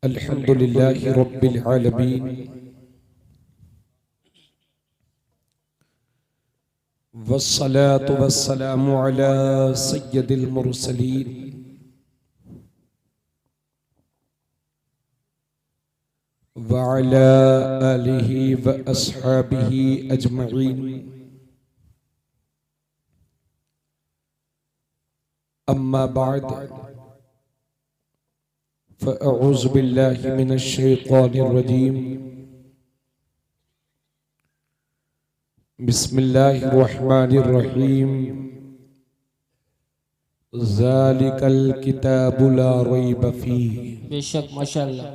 अल्हम्दुलिल्लाहि रब्बिल आलमीन वस्सलातु वस्सलामु अला सय्यदिल मुरसलीन व अला आलिहि व अस्हाबिहि अजमईन। अम्मा बाद फ़अऊज़ु बिल्लाहि मिनश शैतानिर रजीम। बिस्मिल्लाहिर रहमानिर रहीम। ज़ालिकल किताबु ला रैब फ़ीह। बेशक माशाअल्लाह।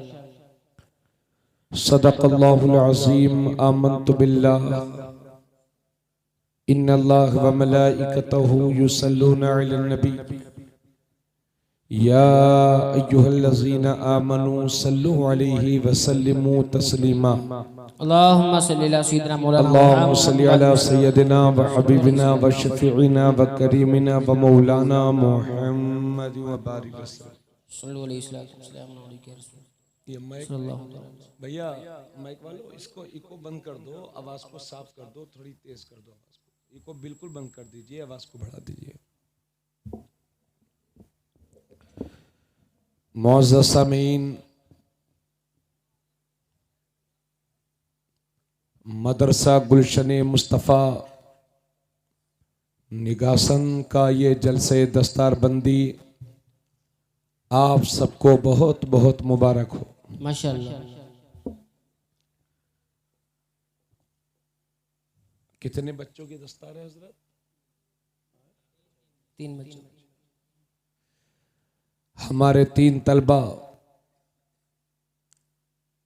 सदक़ल्लाहुल अज़ीम। आमन्तु बिल्लाह इन्नल्लाह व मलाइकतहु युसल्लूना अलन नबी या अय्युहल्लज़ीना आमनू सल्लु अलैहि व सल्लिमू तस्लीमा। अल्लाहुम्मा सल्लि अला सय्यिदिना मौलाना अल्लाहुम्मा सल्लि अला सय्यदिना व हबीबिना व शफीइना व करीमिना व मौलाना मुहम्मद व बारिक वसल्लम। सल्लु अलैहि वसल्लम अलैहि रसूल। ये माइक सल्लल्लाहु भैया माइक वालों इसको इको बंद कर दो, आवाज को साफ कर दो, थोड़ी तेज कर दो आवाज को। इको बिल्कुल बंद कर दीजिए, आवाज को बढ़ा दीजिए। मौज़्ज़ज़ सामीन, मदरसा गुलशन मुस्तफ़ा निगासन का ये जलसे दस्तारबंदी आप सबको बहुत बहुत मुबारक हो। माशाअल्लाह। कितने बच्चों की दस्तार है हजरत? 3 बच्चे। हमारे 3 तलबा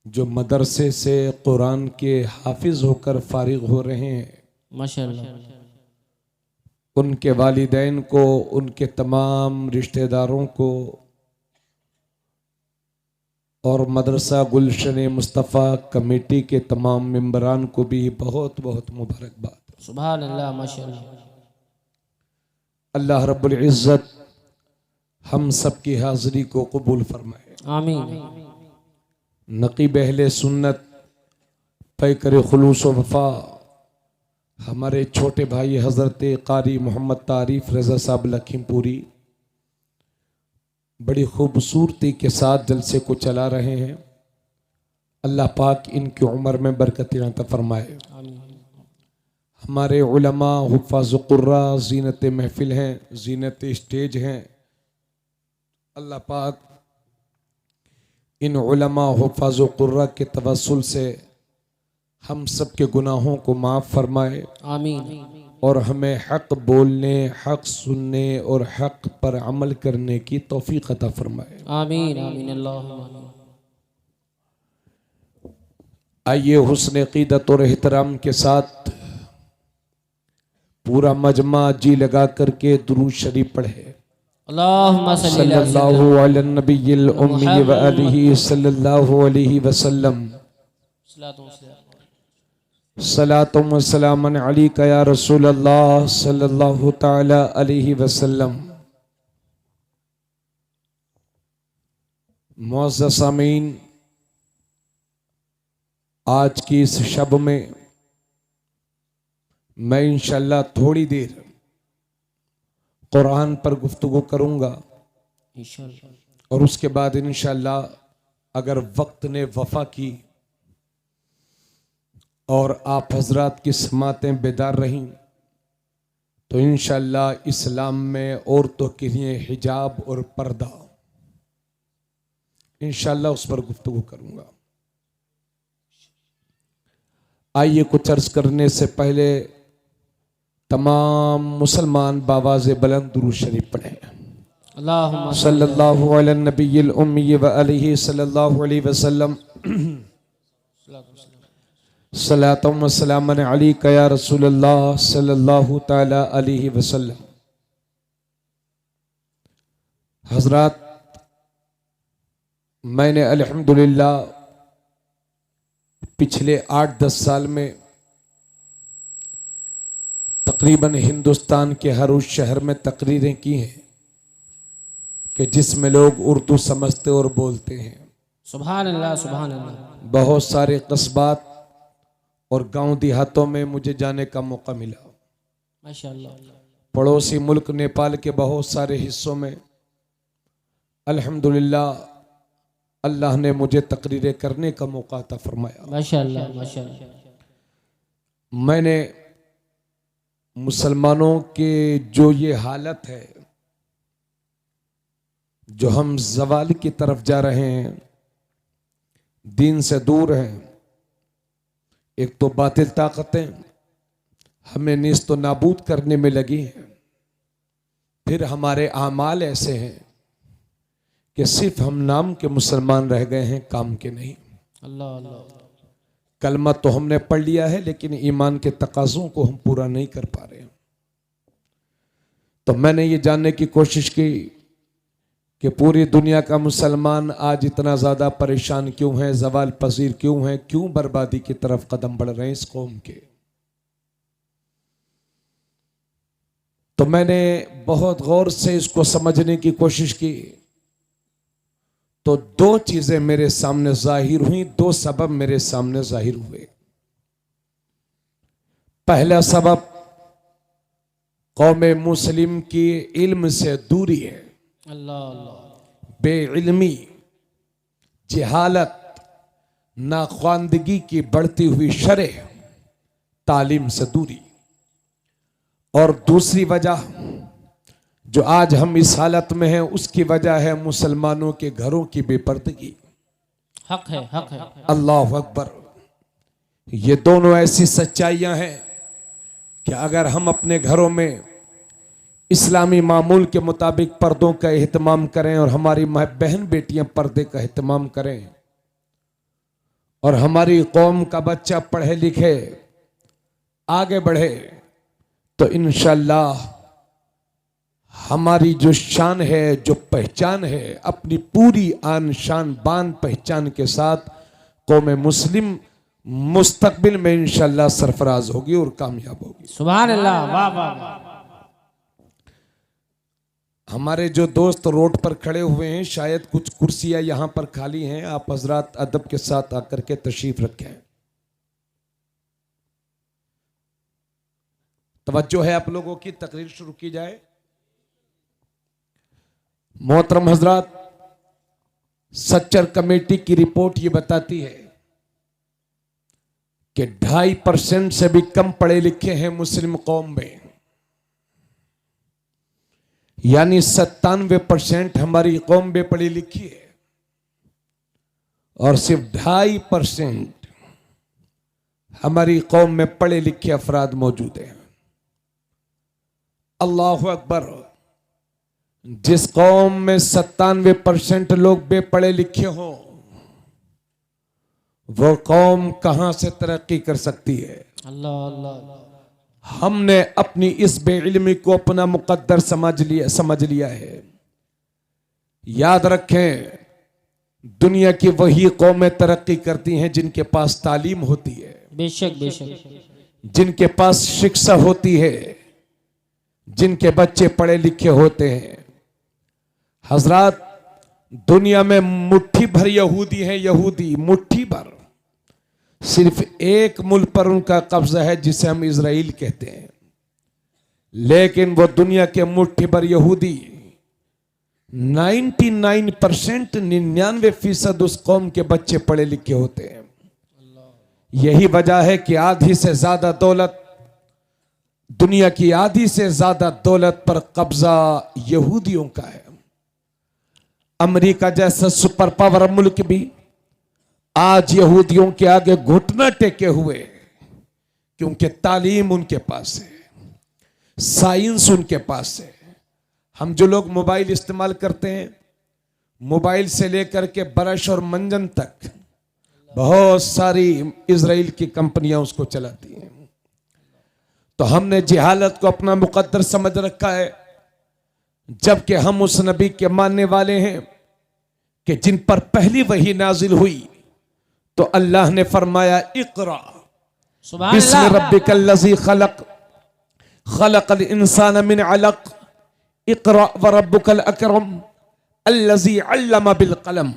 जो मदरसे से कुरान के हाफिज होकर फारिग हो रहे हैं, माशाअल्लाह। उनके वालिदैन को, उनके तमाम रिश्तेदारों को और मदरसा गुलशन मुस्तफ़ा कमेटी के तमाम मेंबरान को भी बहुत बहुत मुबारकबाद। सुभान अल्लाह। माशाअल्लाह। अल्लाह रब्बुल इज़्ज़त हम सब की हाज़िरी को कबूल फरमाए। आमीन। नक़ीब अहले सुन्नत पैकर खुलूस व वफ़ा हमारे छोटे भाई हज़रत क़ारी मोहम्मद तारीफ़ रज़ा साहब लखीमपुरी बड़ी खूबसूरती के साथ जलसे को चला रहे हैं। अल्लाह पाक इनकी उम्र में बरकत अता फरमाए। हमारे उलमा हुफ़ाज़ क़ुर्रा ज़ीनत महफ़िल हैं, ज़ीनत स्टेज हैं। अल्लाह पाक इन उलमा हुफ़ाज़ क़ुर्रा के तवस्सुल से हम सब के गुनाहों को माफ़ फरमाए। आमीन। और हमें हक़ बोलने, हक़ सुनने और हक़ पर अमल करने की तौफ़ीक़ अता फरमाए। आमीन आमीन अल्लाहुम्मा आमीन। आइए हुस्न अक़ीदत और एहतराम के साथ पूरा मजमा जी लगा करके दुरूद शरीफ पढ़े। अल्लाहुम्मा सल्लल्लाहु अला नबिय्यिल उम्मी व आलिहि सल्लल्लाहु अलैहि वसल्लम। सलातुम व सलामन अलैका या रसूल अल्लाह सल्लल्लाहु तआला अलैहि वसल्लम। मुअज़्ज़ज़ सामीन, आज की इस शब में मैं इंशाअल्लाह थोड़ी देर कुरान पर गुफ्तगू करूंगा इंशाअल्लाह। और उसके बाद इंशाअल्लाह अगर वक्त ने वफा की और आप हजरात की समातें बेदार रहीं तो इंशाअल्लाह इस्लाम में औरतों के लिए हिजाब और पर्दा इंशाअल्लाह उस पर गुफ्तगू करूंगा। आइए कुछ अर्ज करने से पहले तमाम मुसलमान बावाज़े बुलंद दुरूद शरीफ पढ़ें। अल्लाहुम्मा सल्लल्लाहु अला नबिय्यिल उम्मी व आलिहि सल्लल्लाहु अलैहि वसल्लम। सलातुम व सलामन अलैका या रसूल अल्लाह सल्लल्लाहु तआला अलैहि वसल्लम। हजरात, मैंने अल्हम्दुलिल्लाह पिछले 8-10 साल में तकरीबन हिंदुस्तान के हर उस शहर में तकरीरें की हैं कि जिसमें लोग उर्दू समझते और बोलते हैं। सुभान अल्लाह, सुभान अल्लाह। बहुत सारे कस्बात और गांव देहातों में मुझे जाने का मौका मिला। माशाअल्लाह। पड़ोसी मुल्क नेपाल के बहुत सारे हिस्सों में अल्हम्दुलिल्लाह अल्लाह ने मुझे तकरीरें करने का मौका अता फरमाया। माशाअल्लाह, माशाअल्लाह। मैंने मुसलमानों के जो ये हालत है, जो हम जवाल की तरफ जा रहे हैं, दीन से दूर हैं, एक तो बातिल ताकतें हमें निस्त नाबूद करने में लगी हैं, फिर हमारे आमाल ऐसे हैं कि सिर्फ हम नाम के मुसलमान रह गए हैं, काम के नहीं। अल्लाह अल्लाह। कलमा तो हमने पढ़ लिया है लेकिन ईमान के तकाज़ों को हम पूरा नहीं कर पा रहे हैं। तो मैंने ये जानने की कोशिश की कि पूरी दुनिया का मुसलमान आज इतना ज़्यादा परेशान क्यों है, जवाल पजीर क्यों है, क्यों बर्बादी की तरफ कदम बढ़ रहे हैं इस कौम के। तो मैंने बहुत गौर से इसको समझने की कोशिश की तो दो चीजें मेरे सामने जाहिर हुई, दो सबब मेरे सामने जाहिर हुए। पहला सबब कौम मुस्लिम की इल्म से दूरी है। अल्लाह अल्लाह। बेइल्मी, जहालत, नाख्वानदगी की बढ़ती हुई शरह, तालीम से दूरी। और दूसरी वजह जो आज हम इस हालत में हैं उसकी वजह है मुसलमानों के घरों की बेपर्दगी। हक है, हक है। अल्लाह अकबर। ये दोनों ऐसी सच्चाइयां हैं कि अगर हम अपने घरों में इस्लामी मामूल के मुताबिक पर्दों का एहतमाम करें और हमारी बहन बेटियां पर्दे का एहतमाम करें और हमारी कौम का बच्चा पढ़े लिखे आगे बढ़े तो इंशाअल्लाह हमारी जो शान है, जो पहचान है, अपनी पूरी आन शान बान पहचान के साथ कौम मुस्लिम मुस्तकबिल में इंशाअल्लाह सरफराज होगी और कामयाब होगी। सुभान अल्लाह, वाह वाह वाह। हमारे जो दोस्त रोड पर खड़े हुए हैं, शायद कुछ कुर्सियां यहां पर खाली हैं, आप हजरात अदब के साथ आकर के तशरीफ रखें। तवज्जो है आप लोगों की, तकरीर शुरू की जाए। मोहतरम हजरात, सच्चर कमेटी की रिपोर्ट ये बताती है कि 2.5% से भी कम पढ़े लिखे हैं मुस्लिम कौम में, यानी 97% हमारी कौम बेपढ़ी लिखी है और सिर्फ 2.5% हमारी कौम में पढ़े लिखे अफराद मौजूद हैं। अल्लाहु अकबर। जिस कौम में 97% लोग बेपढ़े लिखे हों वो कौम कहां से तरक्की कर सकती है। अल्लाह अल्लाह। हमने अपनी इस बेइल्मी को अपना मुकद्दर समझ लिया है। याद रखें, दुनिया की वही कौमें तरक्की करती हैं जिनके पास तालीम होती है, बेशक बेशक, जिनके पास शिक्षा होती है, जिनके बच्चे पढ़े लिखे होते हैं। हजरात, दुनिया में मुट्ठी भर यहूदी हैं, यहूदी मुट्ठी भर। सिर्फ एक मुल्क पर उनका कब्जा है जिसे हम इजराइल कहते हैं, लेकिन वो दुनिया के मुट्ठी भर यहूदी 99% 99% उस कौम के बच्चे पढ़े लिखे होते हैं। यही वजह है कि आधी से ज्यादा दौलत, दुनिया की आधी से ज्यादा दौलत पर कब्जा यहूदियों का है। अमेरिका जैसा सुपर पावर मुल्क भी आज यहूदियों के आगे घुटना टेके हुए, क्योंकि तालीम उनके पास है, साइंस उनके पास है। हम जो लोग मोबाइल इस्तेमाल करते हैं, मोबाइल से लेकर के ब्रश और मंजन तक बहुत सारी इजराइल की कंपनियां उसको चलाती हैं। तो हमने जिहालत को अपना मुकद्दर समझ रखा है, जबकि हम उस नबी के मानने वाले हैं कि जिन पर पहली वही नाजिल हुई तो अल्लाह ने फरमाया इक़रा बिस्मि रब्बिकल्लज़ी खलक़ खलक़ल इंसान मिन अलक़ इक़रा व रब्बुकल अकरम अल्लज़ी अल्लम बिल क़लम।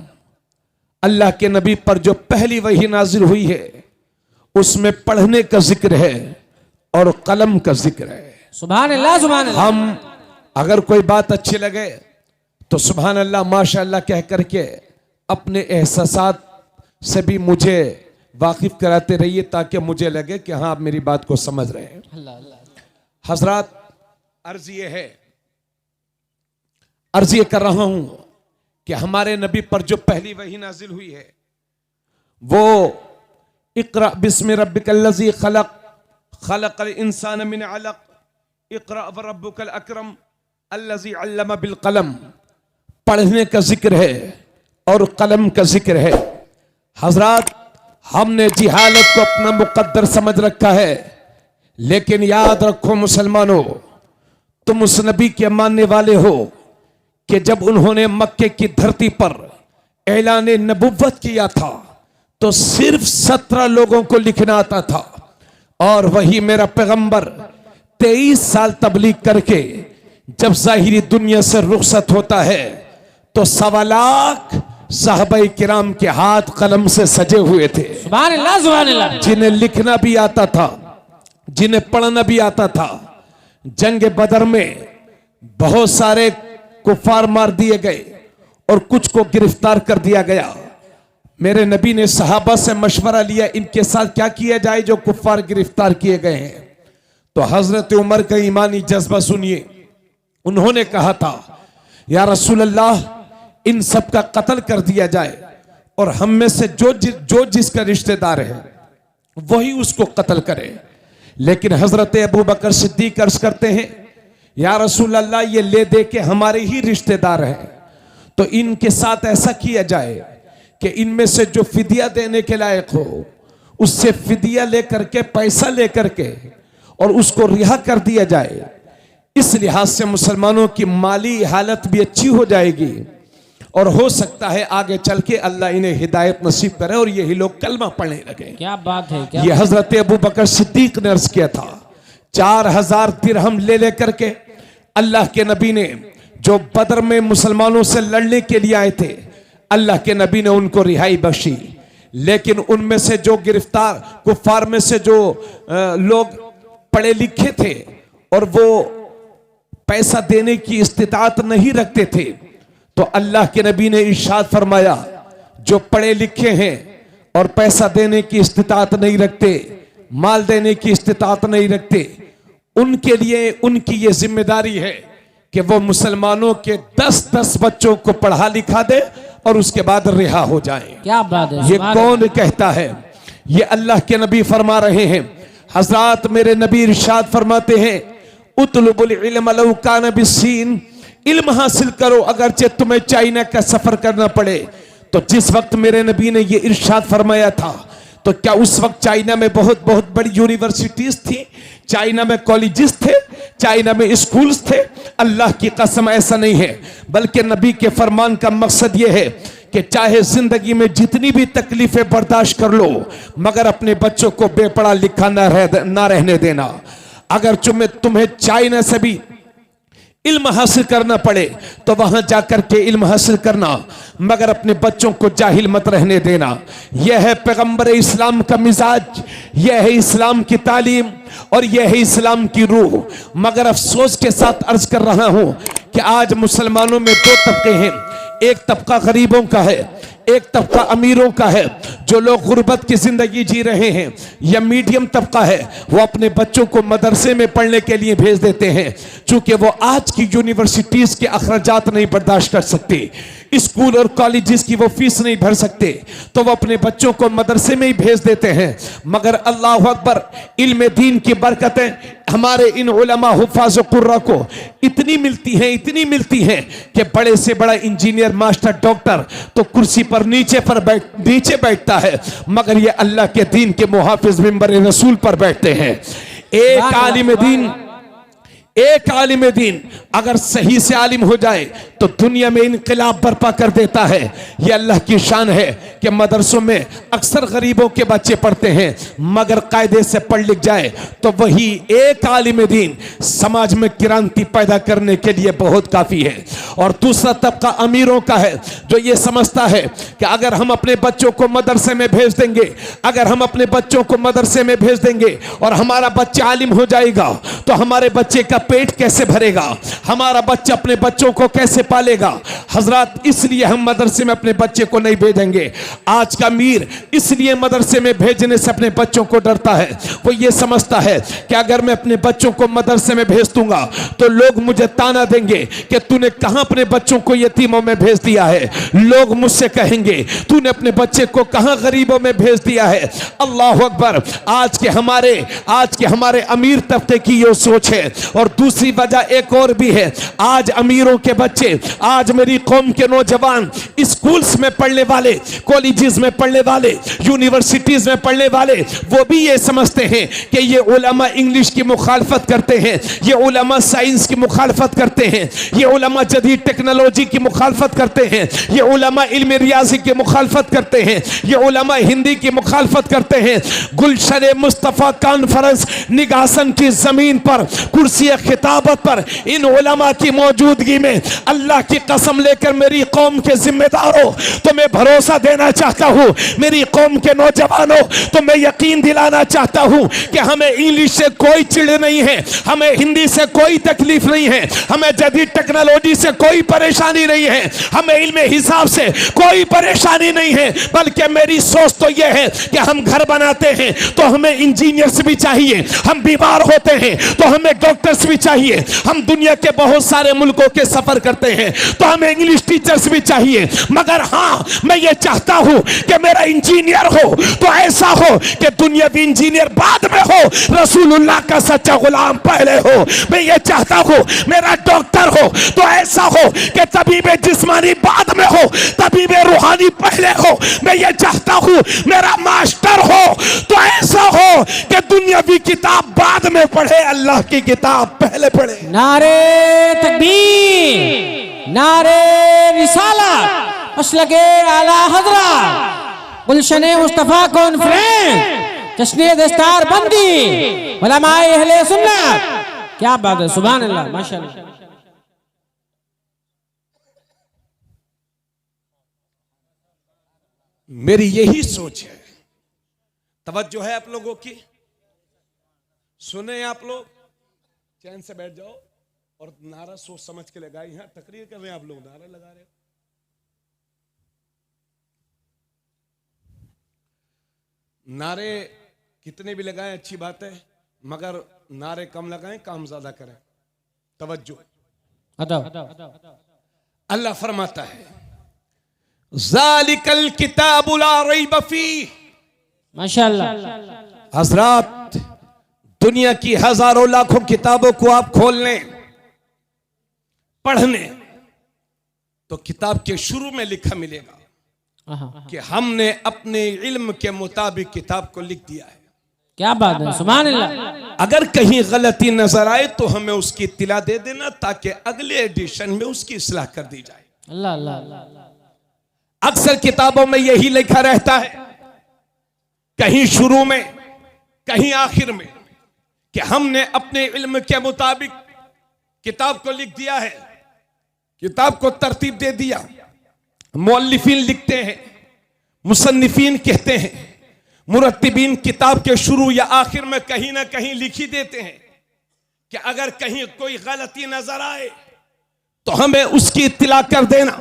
अल्लाह के नबी पर जो पहली वही नाजिल हुई है उसमें पढ़ने का जिक्र है और कलम का जिक्र है। सुभान अल्लाह सुभान अल्लाह। हम अगर कोई बात अच्छी लगे तो सुभान अल्लाह माशाअल्लाह कह करके अपने एहसासात से भी मुझे वाकिफ कराते रहिए ताकि मुझे लगे कि हाँ आप मेरी बात को समझ रहे हैं। अल्लाह अल्लाह। हजरात अर्ज ये कर रहा हूं कि हमारे नबी पर जो पहली वही नाजिल हुई है वो इक़रा बिस्मि रब्बिकल्लज़ी खलक़ खलक़ल इंसान मिन अलक़ इक़रा व रब्बुकल अकरम अल्लज़ी अल्लम बिल कलम, पढ़ने का जिक्र है और कलम का जिक्र है। हजरात हमने जिहालत को अपना मुकद्दर समझ रखा है, लेकिन याद रखो मुसलमानों, तुम उस नबी के मानने वाले हो कि जब उन्होंने मक्के की धरती पर ऐलान नबुव्वत किया था तो सिर्फ 17 लोगों को लिखना आता था, और वही मेरा पैगंबर 23 साल तबलीग करके जब जाहिरी दुनिया से रुखसत होता है तो 1.25 लाख साहबाई किराम के हाथ कलम से सजे हुए थे। सुभान अल्लाह सुभान अल्लाह। जिन्हें लिखना भी आता था, जिन्हें पढ़ना भी आता था। जंग बदर में बहुत सारे कुफार मार दिए गए और कुछ को गिरफ्तार कर दिया गया। मेरे नबी ने सहाबा से मशवरा लिया इनके साथ क्या किया जाए जो कुफार गिरफ्तार किए गए हैं। तो हजरत उमर का ईमानी जज्बा सुनिए, उन्होंने कहा था या रसूल अल्लाह इन सब का कत्ल कर दिया जाए और हम में से जो जिसका रिश्तेदार है वही उसको कत्ल करे। लेकिन हजरत अबू बकर सिद्दीक अर्ज करते हैं या रसूल अल्लाह ये ले दे के हमारे ही रिश्तेदार हैं, तो इनके साथ ऐसा किया जाए कि इनमें से जो फिदिया देने के लायक हो उससे फिदिया लेकर के पैसा लेकर के और उसको रिहा कर दिया जाए। इस लिहाज से मुसलमानों की माली हालत भी अच्छी हो जाएगी और हो सकता है आगे चल के अल्लाह इन्हें हिदायत नसीब करे और यही लोग कलमा पढ़ने लगे। क्या बात है, क्या ये हजरत अबू बकर सिद्दीक ने अर्ज किया था। 4000 दिरहम ले लेकर के अल्लाह के नबी ने जो बदर में मुसलमानों से लड़ने के लिए आए थे, अल्लाह के नबी ने उनको रिहाई बख्शी। लेकिन उनमें से जो गिरफ्तार कुफार में से जो लोग पढ़े लिखे थे और वो पैसा देने की इस्तिताअत नहीं रखते थे, तो अल्लाह के नबी ने इरशाद फरमाया जो पढ़े लिखे हैं और पैसा देने की इस्तिताअत नहीं रखते, माल देने की इस्तिताअत नहीं रखते, उनके लिए उनकी ये जिम्मेदारी है कि वो मुसलमानों के 10-10 बच्चों को पढ़ा लिखा दे और उसके बाद रिहा हो जाए। क्या बात है। ये कौन कहता है? ये अल्लाह के नबी फरमा रहे हैं। हजरात मेरे नबी इरशाद फरमाते हैं उतलुबुल इल्म लौ कान बिस्सीन, इल्म हासिल करो अगरचे तुम्हें चाइना का सफर करना पड़े। तो जिस वक्त मेरे नबी ने ये इरशाद फरमाया था तो क्या उस वक्त चाइना में बहुत बहुत बड़ी यूनिवर्सिटीज थी, चाइना में कॉलेजेस थे, चाइना में स्कूल्स थे? अल्लाह की कसम ऐसा नहीं है, बल्कि नबी के फरमान का मकसद यह है कि चाहे जिंदगी में जितनी भी तकलीफें बर्दाश्त कर लो मगर अपने बच्चों को बेपढ़ा लिखा ना रहने देना। अगर तुम्हें चाइना से भी इल्म हासिल करना पड़े तो वहां जाकर के इल्म हासिल करना, मगर अपने बच्चों को जाहिल मत रहने देना। यह है पैगंबर इस्लाम का मिजाज, यह है इस्लाम की तालीम और यह है इस्लाम की रूह। मगर अफसोस के साथ अर्ज कर रहा हूं कि आज मुसलमानों में 2 तबके हैं। एक तबका गरीबों का है, एक तबका अमीरों का है जो लोग गुर्बत की जिंदगी जी रहे हैं, या मीडियम तबका है वो अपने बच्चों को मदरसे में पढ़ने के लिए भेज देते हैं। चूंकि वो आज की यूनिवर्सिटीज के अखराजात नहीं बर्दाश्त कर सकते, स्कूल और कॉलेजेस की वो फीस नहीं भर सकते, तो वो अपने बच्चों को मदरसे में ही भेज देते हैं। मगर अल्लाह अकबर, इल्म दीन की बरकतें हमारे इन उलमा हुफ़ाज़ कुर्रा को इतनी मिलती हैं कि बड़े से बड़ा इंजीनियर, मास्टर, डॉक्टर तो कुर्सी पर नीचे बैठता है, मगर ये अल्लाह के दीन के मुहाफिज मिंबर रसूल पर बैठते हैं। एक आलिम दीन अगर सही से आलिम हो जाए तो दुनिया में इनकलाब बर्पा कर देता है। यह अल्लाह की शान है कि मदरसों में अक्सर गरीबों के बच्चे पढ़ते हैं, मगर कायदे से पढ़ लिख जाए तो वही एक आलिम दीन समाज में क्रांति पैदा करने के लिए बहुत काफी है। और दूसरा तबका अमीरों का है जो ये समझता है कि अगर हम अपने बच्चों को मदरसे में भेज देंगे, अगर हम अपने बच्चों को मदरसे में भेज देंगे और हमारा बच्चा आलिम हो जाएगा तो हमारे बच्चे का पेट कैसे भरेगा, हमारा बच्चा अपने बच्चों को कैसे पालेगा। हजरत, इसलिए हम मदरसे में अपने बच्चे को नहीं भेजेंगे। आज का अमीर इसलिए मदरसे में भेजने से अपने बच्चों को डरता है। वो ये समझता है कि अगर मैं अपने बच्चों को मदरसे में भेज दूंगा तो लोग मुझे ताना देंगे कि तूने कहां अपने बच्चों को यतीमों में भेज दिया है। लोग मुझसे कहेंगे तूने अपने बच्चे को कहां गरीबों में भेज दिया है। अल्लाह अकबर। आज के हमारे अमीर तबके की ये सोच है। और दूसरी वजह एक और भी है, आज अमीरों के बच्चे, आज मेरी कौम के नौजवान स्कूल्स में पढ़ने वाले, कॉलेजेस में पढ़ने वाले, यूनिवर्सिटीज में पढ़ने वाले, वो भी ये समझते हैं कि ये उलमा इंग्लिश की मुखालफत करते हैं, ये उलमा साइंस की मुखालफत करते हैं, ये उलमा जदीद टेक्नोलॉजी की मुखालफत करते हैं, ये उलमा इल्म रियाजी की मुखालफत करते हैं, ये उलमा हिंदी की मुखालफत करते हैं। गुलशन मुस्तफ़ा कॉन्फ्रेंस निगासन की जमीन पर कुर्सी खिताबत पर इन उलमा की मौजूदगी में अल्लाह की कसम लेकर मेरी कौम के जिम्मेदारों तो मैं भरोसा देना चाहता हूं, मेरी कौम के नौजवानों तो मैं यकीन दिलाना चाहता हूं कि हमें इंग्लिश से कोई चिढ़ नहीं है, हमें हिंदी से कोई तकलीफ नहीं है, हमें जदीद टेक्नोलॉजी से कोई परेशानी नहीं है, हमें इल्म हिसाब से कोई परेशानी नहीं है। बल्कि मेरी सोच तो यह है कि हम घर बनाते हैं तो हमें इंजीनियर्स भी चाहिए, हम बीमार होते हैं तो हमें डॉक्टर्स भी चाहिए, हम दुनिया के बहुत सारे मुल्कों के सफर करते हैं तो हमें इंग्लिश टीचर्स भी चाहिए। मगर हाँ, मैं ये चाहता हूं कि मेरा इंजीनियर हो तो ऐसा हो कि दुनियावी इंजीनियर बाद में हो, रसूलुल्लाह का सच्चा गुलाम पहले हो। मैं ये चाहता हूं मेरा डॉक्टर हो तो ऐसा हो कि तबीब जिस्मानी बाद में हो, तबीब रूहानी पहले हो। मैं ये चाहता हूं मेरा मास्टर हो तो ऐसा हो कि दुनियावी किताब बाद में पढ़े, अल्लाह की किताब पहले पढ़े। नारे तकबीर, नारे रिसालत, मसलके आला हज़रत, गुलशन मुस्तफ़ा कॉन्फ्रेंस, जश्न दस्तार बंदी, उलमाए अहले सुन्नत। क्या बात है, सुभान अल्लाह, माशाअल्लाह। मेरी यही सोच है। तवज्जो है आप लोगों की, सुने आप लोग, चैन से बैठ जाओ और नारा सोच समझ के लगाए। यहां तकरीर कर रहे हैं आप लोग, नारा लगा रहे हैं। नारे कितने भी लगाएं अच्छी बात है, मगर नारे कम लगाएं, काम ज्यादा करें। तवज्जो। अल्लाह फरमाता है ज़ालिकल किताबु ला रैब फीह। माशाअल्लाह। हजरात, दुनिया की हजारों लाखों किताबों को आप खोल लें, पढ़ने, तो किताब के शुरू में लिखा मिलेगा कि हमने अपने इल्म के मुताबिक किताब को लिख दिया है। क्या बात है, सुभान अल्लाह। अगर कहीं गलती नजर आए तो हमें उसकी इत्तिला दे देना ताकि अगले एडिशन में उसकी इस्लाह कर दी जाए। अल्लाह अल्लाह। अक्सर किताबों में यही लिखा रहता है, कहीं शुरू में कहीं आखिर में, कि हमने अपने इल्म के मुताबिक किताब को लिख दिया है, किताब को तरतीब दे दिया। मुअल्लिफीन लिखते हैं, मुसन्निफीन कहते हैं, मुरत्तिबीन किताब के शुरू या आखिर में कहीं ना कहीं लिख ही देते हैं कि अगर कहीं कोई गलती नजर आए तो हमें उसकी इत्तिला कर देना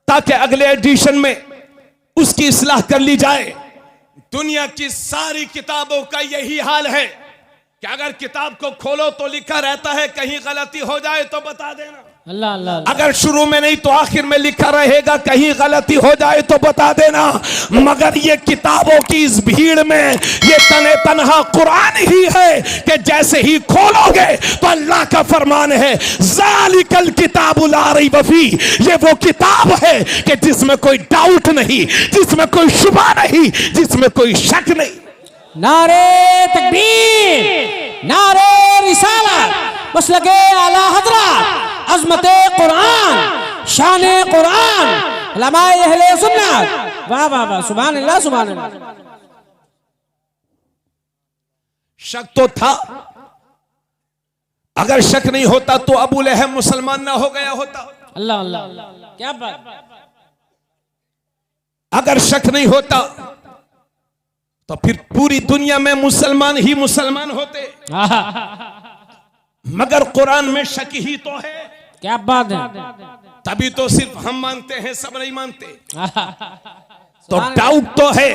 ताकि अगले एडिशन में उसकी इस्लाह कर ली जाए। दुनिया की सारी किताबों का यही हाल है कि अगर किताब को खोलो तो लिखा रहता है कहीं गलती हो जाए तो बता देना। अल्लाह अल्लाह। अगर शुरू में नहीं तो आखिर में लिखा रहेगा कहीं गलती हो जाए तो बता देना। मगर ये किताबों की इस भीड़ में ये तने तनहा कुरान ही है कि जैसे ही खोलोगे तो अल्लाह का फरमान है ज़ालिकल किताबु ला रैब फीह। ये वो किताब है कि जिसमें कोई डाउट नहीं, जिसमें कोई शुबा नहीं, जिसमें कोई शक नहीं। नारे तकबीर, नारे रिसालत, मसलके आला हज़रत, अज़मते कुरान, शाने कुरान, उलमाए अहले सुन्नत। वाह वाह वाह, सुभान अल्लाह सुभान अल्लाह। शक तो था, अगर शक नहीं होता तो अबू लहब मुसलमान ना हो गया होता। अल्लाह अल्लाह, क्या बात। अगर शक नहीं होता तो फिर पूरी दुनिया में मुसलमान ही मुसलमान होते, मगर कुरान में शक ही तो है। क्या बात है। तभी तो सिर्फ हम मानते हैं, सब नहीं मानते। तो डाउट तो है,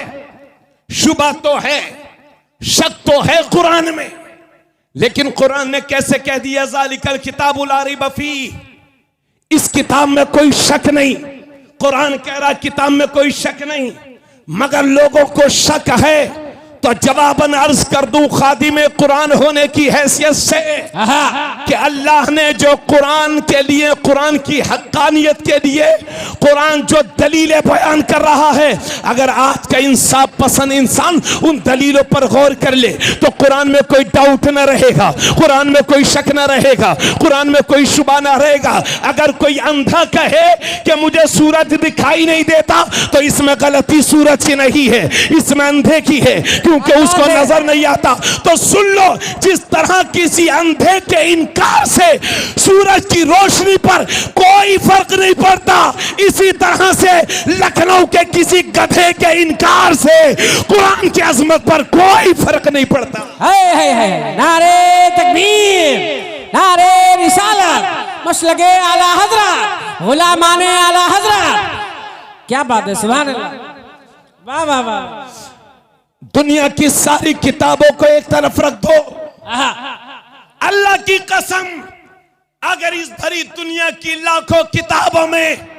शुबा तो है, शक तो है कुरान में, लेकिन कुरान ने कैसे कह दिया ज़ालिकल किताबु ला रैब फीह, इस किताब में कोई शक नहीं। कुरान कह रहा किताब में कोई शक नहीं, मगर लोगों को शक है। तो जवाबन अर्ज कर दूं खादिम कुरान होने की हैसियत से कि अल्लाह ने जो कुरान के लिए, कुरान की हक्कानियत के लिए कुरान जो दलीलें बयान कर रहा है, अगर आज का इंसाफ पसंद इंसान उन दलीलों पर गौर कर ले तो कुरान में कोई डाउट न रहेगा, कुरान में कोई शक न रहेगा, कुरान में कोई शुबा न रहेगा। अगर कोई अंधा कहे कि मुझे सूरज दिखाई नहीं देता, तो इसमें गलती सूरज की नहीं है, इसमें अंधे की है, क्योंकि उसको नजर नहीं आता। तो सुन लो, जिस तरह किसी अंधे के इनकार से सूरज की रोशनी पर कोई फर्क नहीं पड़ता, इसी तरह से लखनऊ के किसी गधे के इनकार से कुरान की अजमत पर कोई फर्क नहीं पड़ता। है नारे तकबीर, नारे रिसालत, मसलके आला हजरत, गुलामाने आला हजरत। क्या बात है, सुभान अल्लाह, वाह वाह वाह। दुनिया की सारी किताबों को एक तरफ रख दो, अल्लाह की कसम, अगर इस भरी दुनिया की लाखों किताबों में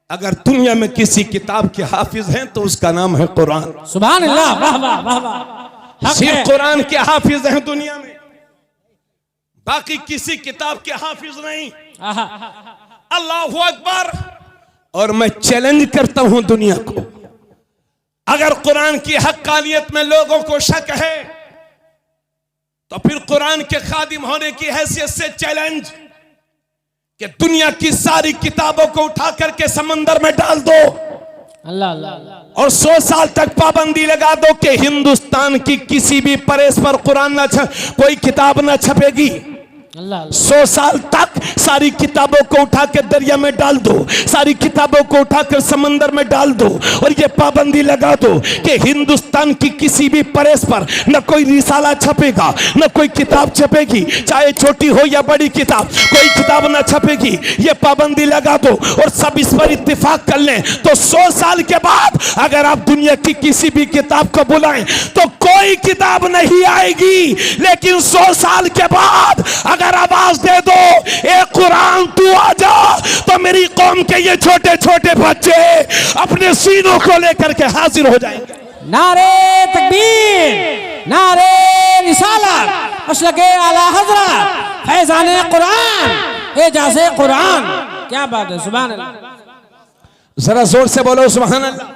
अगर दुनिया में किसी किताब के हाफिज हैं तो उसका नाम है कुरान। सुभान अल्लाह, वाह वाह वाह वाह। सिर्फ कुरान के हाफिज हैं दुनिया में, बाकी किसी किताब के हाफिज नहीं। अल्लाहु अकबर। और मैं चैलेंज करता हूं दुनिया को, अगर कुरान की हक्कानियत में लोगों को शक है तो फिर कुरान के खादिम होने की हैसियत से चैलेंज कि दुनिया की सारी किताबों को उठा करके समंदर में डाल दो, अल्लाह अल्लाह, और 100 साल तक पाबंदी लगा दो कि हिंदुस्तान की किसी भी प्रेस पर कुरान ना कोई किताब ना छपेगी। 100 साल तक सारी किताबों को उठा के दरिया में डाल दो, सारी किताबों को उठाकर समंदर में डाल दो, और ये पाबंदी लगा दो कि हिंदुस्तान की किसी भी प्रेस पर न कोई रिसाला छपेगा, न कोई किताब छपेगी, चाहे छोटी हो या बड़ी किताब, कोई किताब ना छपेगी। ये पाबंदी लगा दो और सब इस पर इत्तेफाक कर लें, तो 100 साल के बाद अगर आप दुनिया की किसी भी किताब को बुलाएं तो कोई किताब नहीं आएगी। लेकिन 100 साल के बाद अगर आवाज दे दो ए कुरान तू आ जा, तो मेरी कौम के ये छोटे छोटे बच्चे अपने सीनों को लेकर के हाजिर हो जाएंगे। नारे तकबीर, नारे रिसालत, मसलके आला हजरत, फैजाने कुरान, एजाज़े कुरान। क्या बात है, सुभान अल्लाह। जरा जोर से बोलो सुभान अल्लाह,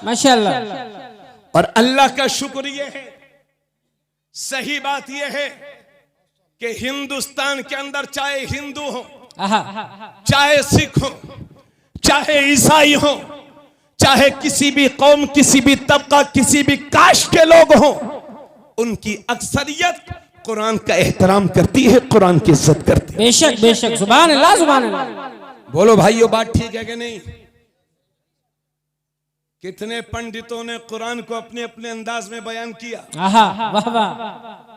माशाअल्लाह। और अल्लाह का शुक्र ये है, सही बात ये है कि हिंदुस्तान के अंदर चाहे हिंदू हो, चाहे सिख हो, चाहे ईसाई हो, चाहे किसी भी कौम, किसी भी तबका, किसी भी कास्ट के लोग हो, उनकी अक्सरियत कुरान का एहतराम करती है, कुरान की इज्जत करती है। बेशक बेशक, सुभान अल्लाह सुभान अल्लाह। बोलो भाइयों, बात ठीक है कि नहीं? कितने पंडितों ने कुरान को अपने अपने अंदाज में बयान किया। वाह वाह।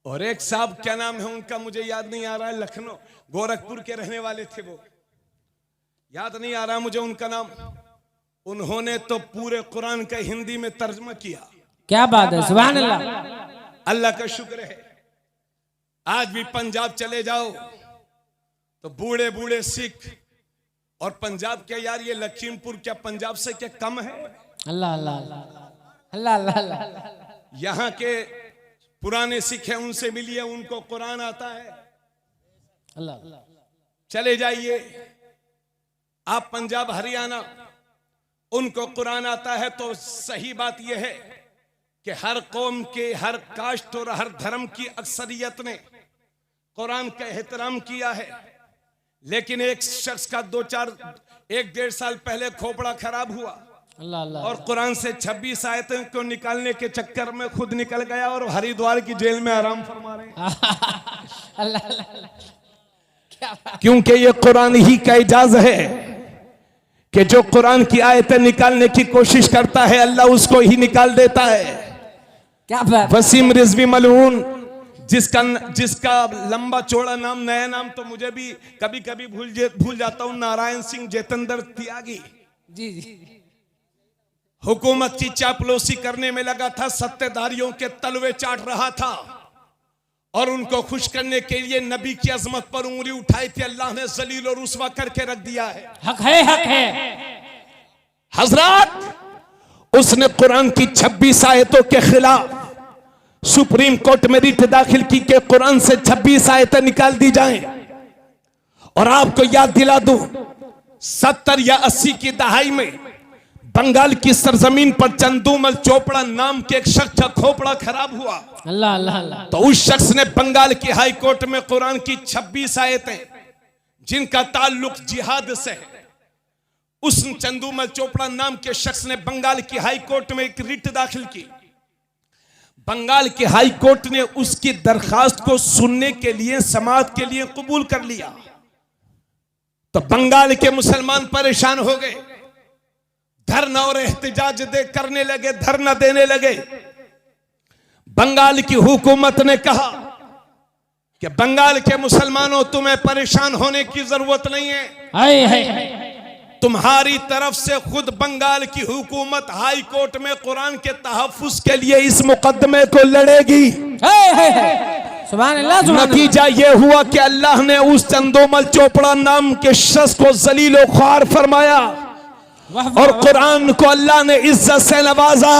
और एक साहब, क्या नाम है उनका, मुझे याद नहीं आ रहा है, लखनऊ गोरखपुर के रहने वाले थे, वो याद नहीं आ रहा मुझे उनका नाम। उन्होंने तो पूरे कुरान का हिंदी में तर्जमा किया। क्या बात है, सुभान अल्लाह। अल्लाह का शुक्र है, आज भी पंजाब चले जाओ तो बूढ़े बूढ़े सिख, और पंजाब क्या यार, ये लखीमपुर क्या पंजाब से क्या कम है? अल्लाह अल्लाह अल्लाह अल्लाह अल्लाह। यहाँ के पुराने सिख हैं, उनसे मिलिए, उनको कुरान आता है। अल्लाह। चले जाइए आप पंजाब हरियाणा, उनको कुरान आता है। तो सही बात यह है कि हर कौम के, हर कास्ट और हर धर्म की अक्सरियत ने कुरान का एहतराम किया है। लेकिन एक शख्स का 2-4 एक 1.5 साल पहले खोपड़ा खराब हुआ अल्लाह अल्लाह और कुरान से 26 आयतों को निकालने के चक्कर में खुद निकल गया और हरिद्वार की जेल में आराम फरमा रहे हैं। अल्लाह अल्लाह क्या बात। क्योंकि ये कुरान ही का इजाज है कि जो कुरान की आयतें निकालने की कोशिश करता है अल्लाह उसको ही निकाल देता है। क्या बात। वसीम रिजवी मलून, जिसका लंबा चौड़ा नाम, नया नाम तो मुझे भी कभी कभी भूल जाता हूं, नारायण सिंह जेतेंद्र त्यागी, जी जी हुकूमत की चापलूसी करने में लगा था, सत्तेदारियों के तलवे चाट रहा था और उनको खुश करने के लिए नबी की अजमत पर उंगली उठाई थी। अल्लाह ने जलील और रुस्वा करके रख दिया है। हक है, हक है। हजरात, उसने कुरान की 26 आयतों के खिलाफ सुप्रीम कोर्ट में रिट दाखिल की कि कुरान से 26 आयतें निकाल दी जाएं। और आपको याद दिला दूं, 70 या 80 की दहाई में बंगाल की सरजमीन पर चंदूमल चोपड़ा नाम के एक शख्स का खोपड़ा खराब हुआ। अल्लाह अल्लाह अल्लाह। तो उस शख्स ने बंगाल की हाई कोर्ट में कुरान की 26 आयतें जिनका ताल्लुक जिहाद से है, उस चंदूमल चोपड़ा नाम के शख्स ने बंगाल की हाई कोर्ट में एक रिट दाखिल की। बंगाल की हाई कोर्ट ने उसकी दरखास्त को सुनने के लिए, समाअत के लिए कबूल कर लिया। तो बंगाल के मुसलमान परेशान हो गए, धरना और एहतजाज करने लगे, धरना देने लगे। बंगाल की हुकूमत ने कहा कि बंगाल के मुसलमानों, तुम्हें परेशान होने की जरूरत नहीं है। तुम्हारी तरफ से खुद बंगाल की हुकूमत हाई कोर्ट में कुरान के तहफ्फुज के लिए इस मुकदमे को लड़ेगी। सुभान अल्लाह। नतीजा यह हुआ कि अल्लाह ने उस चंदोमल चोपड़ा नाम के शख्स को जलील और ख्वार फरमाया और कुरान को अल्लाह ने इज्जत से नवाजा।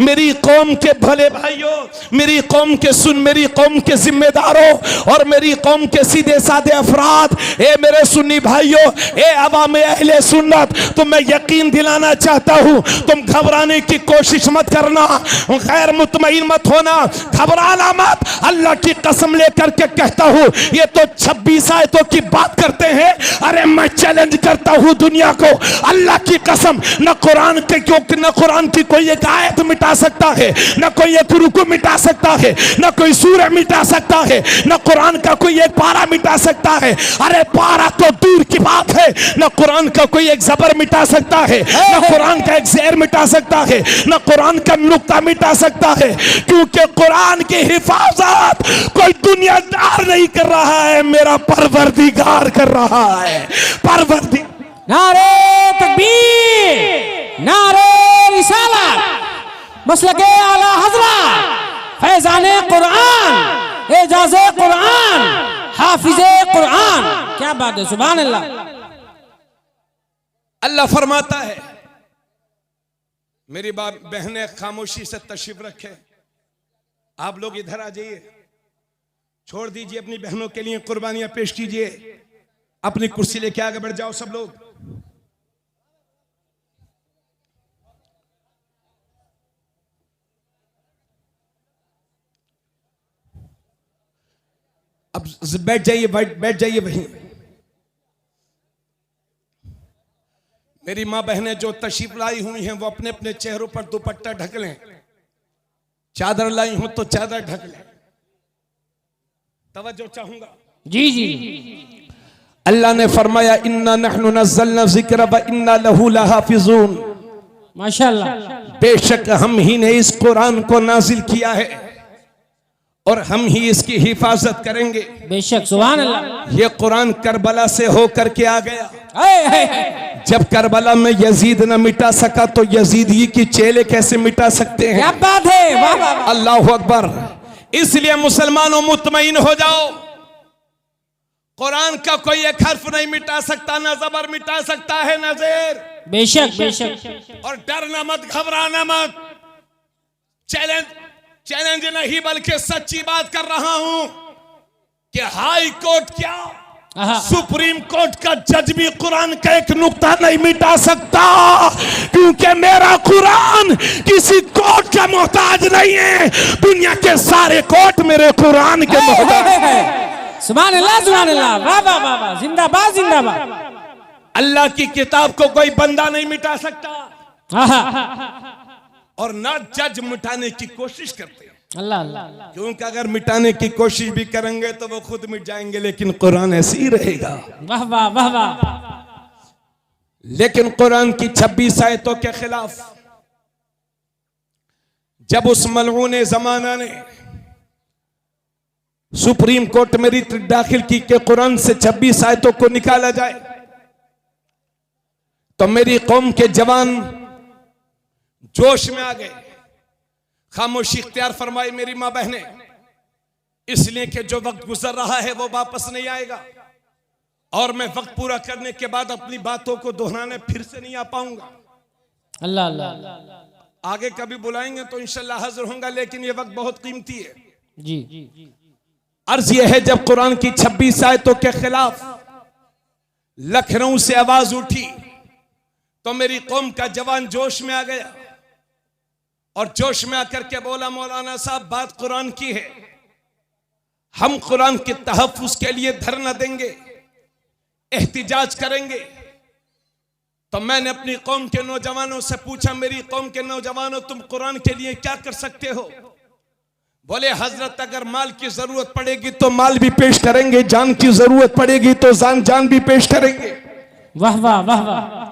मेरी कौम के भले भाइयों, मेरी कौम के मेरी कौम के जिम्मेदारों और मेरी कौम के सीधे साधे अफराद, ए मेरे सुन्नी भाइयों, ए अवाम अहले सुन्नत, तुम्हें यकीन दिलाना चाहता हूं, तुम घबराने की कोशिश मत करना, गैर मुतमईन मत होना, घबराना मत। अल्लाह की कसम लेकर के कहता हूं, ये तो 26 आयतों की बात करते हैं। अरे मैं चैलेंज करता हूं दुनिया को, अल्लाह की कसम, न कुरान के, क्योंकि न कुरान की कोई एक आयत मिटा सकता है, न कोई एक रुकू मिटा सकता है, न कोई सूरह मिटा सकता है, न कुरान का कोई एक पारा मिटा सकता है। अरे पारा तो दूर की बात है, न कुरान का कोई एक जबर मिटा सकता है, न कुरान का एक ज़ेर मिटा सकता है, न कुरान का नुक्ता मिटा सकता है, क्योंकि कुरान की हिफाजत कोई दुनियादार नहीं कर रहा है, मेरा परवरदिगार कर रहा है। परवरदिगार। नारे तकबीर, नारे रिसालत, मसलके आला हज़रत, फैज़ाने कुरान, एजाज़े कुरान, हाफिज़े कुरान। क्या बात है, सुभान अल्लाह। अल्लाह फरमाता है, मेरी बात बहनें खामोशी से तशरीफ रखें, आप लोग इधर आ जाइए, छोड़ दीजिए अपनी बहनों के लिए कुर्बानियां पेश कीजिए, अपनी कुर्सी लेके आगे बढ़ जाओ सब लोग। अब बैठ जाइए, बैठ जाइए वहीं। मेरी मां बहनें जो तशरीफ लाई हुई हैं वो अपने अपने चेहरों पर दुपट्टा ढक लें, चादर लाई हूं तो चादर ढक लें। तवज्जो चाहूंगा। जी जी। अल्लाह ने फरमाया, इन्ना नहनु नज़्ज़लना ज़िक्र व इन्ना लहू लहाफ़िज़ून। माशाअल्लाह। बेशक हम ही ने इस कुरान को नाजिल किया है और हम ही इसकी हिफाजत करेंगे। बेशक, सुभान अल्लाह। ये कुरान करबला से होकर के आ गया। जब करबला में यजीद न मिटा सका तो यजीदी की चेले कैसे मिटा सकते हैं? क्या बात है, वाह वाह। अल्लाह अकबर। इसलिए मुसलमानों मुतमईन हो जाओ, कुरान का कोई एक हर्फ नहीं मिटा सकता, ना जबर मिटा सकता है, ना जेर। बेशक बेशक। और डरना मत, घबराना मत। चैलेंज नहीं बल्कि सच्ची बात कर रहा हूं कि हाई कोर्ट क्या, सुप्रीम कोर्ट का जज भी कुरान का एक नुक्ता नहीं मिटा सकता, क्योंकि मेरा कुरान किसी कोर्ट का मोहताज नहीं है। दुनिया के सारे कोर्ट मेरे कुरान के मोहताज है। सुभान अल्लाह, सुभान अल्लाह, वाह वाह वाह वाह, जिंदाबाद जिंदाबाद। अल्लाह की किताब को कोई बंदा नहीं मिटा सकता आहा, और ना जज मिटाने की कोशिश करते हैं। अल्लाह अल्लाह, क्योंकि अगर मिटाने की कोशिश भी करेंगे तो वो खुद मिट जाएंगे, लेकिन कुरान ऐसे ही रहेगा। वाह वाह वाह वाह, लेकिन कुरान की 26 आयतों के खिलाफ जब उस मलऊन जमाना ने सुप्रीम कोर्ट में रिट दाखिल की कि कुरान से 26 आयतों को निकाला जाए, तो मेरी कौम के जवान जोश में आ गए, खामोशी इख्तियार फरमाई मेरी मां बहनें, इसलिए कि जो वक्त गुजर रहा है वो वापस नहीं आएगा और मैं वक्त पूरा करने के बाद अपनी बातों को दोहराने फिर से नहीं आ पाऊंगा। अल्लाह अल्लाह, आगे कभी बुलाएंगे तो इंशाल्लाह हाजिर होऊंगा, लेकिन ये वक्त बहुत कीमती है। जी, अर्ज यह है, जब कुरान की 26 आयतों के खिलाफ लखनऊ से आवाज उठी तो मेरी कौम का जवान जोश में आ गया और जोश में आकर के बोला, मौलाना साहब बात कुरान की है, हम कुरान के तहफ्फुज के लिए धरना देंगे, एहतिजाज करेंगे। तो मैंने अपनी कौम के नौजवानों से पूछा, मेरी कौम के नौजवानों तुम कुरान के लिए क्या कर सकते हो? बोले हजरत अगर माल की जरूरत पड़ेगी तो माल भी पेश करेंगे, जान की जरूरत पड़ेगी तो जान भी पेश करेंगे। वाह वाह वाह वाह,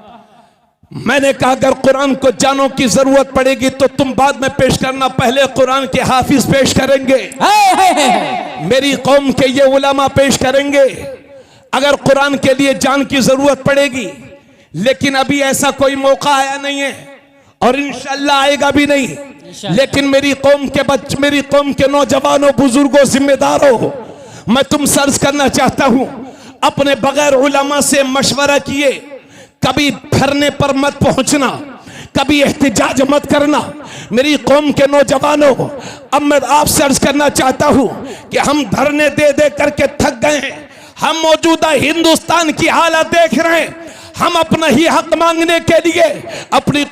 मैंने कहा अगर कुरान को जानों की जरूरत पड़ेगी तो तुम बाद में पेश करना, पहले कुरान के हाफिज पेश करेंगे, मेरी कौम के ये उलमा पेश करेंगे। अगर कुरान के लिए जान की जरूरत पड़ेगी, लेकिन अभी ऐसा कोई मौका आया नहीं है और इंशाअल्लाह आएगा भी नहीं, लेकिन मेरी कौम के नौजवानों, बुजुर्गों, जिम्मेदारों, मैं तुम सर्च करना चाहता हूं, अपने बगैर उलमा से मशवरा किए कभी धरने पर मत पहुंचना, कभी एहतिजाज मत करना। मेरी कौम के नौजवानों, अब मैं आपसे अर्ज करना चाहता हूं कि हम धरने दे दे करके थक गए हैं, हम मौजूदा हिंदुस्तान की हालत देख रहे हैं, हम अपना ही हक मांगने के लिए अपनी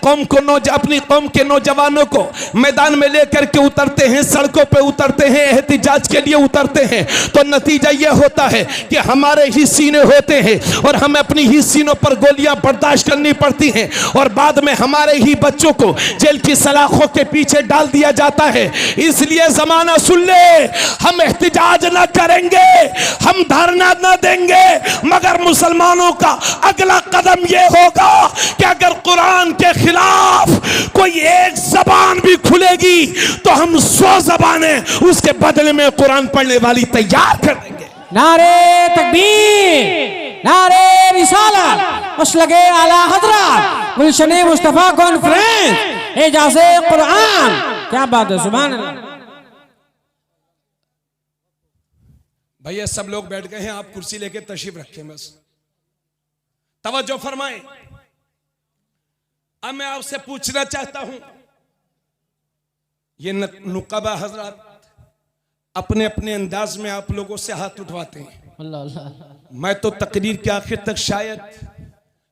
कौम के नौजवानों को मैदान में लेकर के उतरते हैं, सड़कों पे उतरते हैं, एहतिजाज के लिए उतरते हैं, तो नतीजा यह होता है कि हमारे ही सीने होते हैं और हमें अपनी ही सीनों पर गोलियां बर्दाश्त करनी पड़ती हैं और बाद में हमारे ही बच्चों को जेल की सलाखों के पीछे डाल दिया जाता है। इसलिए जमाना सुन ले, हम एहतिजाज न करेंगे, हम धरना न देंगे, मगर मुसलमानों का अगला कदम यह होगा कि अगर कुरान के खिलाफ कोई एक जबान भी खुलेगी तो हम 100 जबानें उसके बदले में कुरान पढ़ने वाली तैयार कर देंगे। नारे तकबीर, नारे रिसालत, मसलके आला हजरत, गुलशन मुस्तफा कॉन्फ्रेंस, एजाज़े कुरान। क्या बात है, सुभान अल्लाह। भैया सब लोग बैठ गए हैं, आप कुर्सी लेके तशरीफ रखें, बस तवज्जो फरमाएं। अब मैं आपसे पूछना चाहता हूं, ये नुकाबा हजरत अपने अपने अंदाज में आप लोगों से हाथ उठवाते हैं, अल्लाह अल्लाह, मैं तो तकरीर के आखिर तक शायद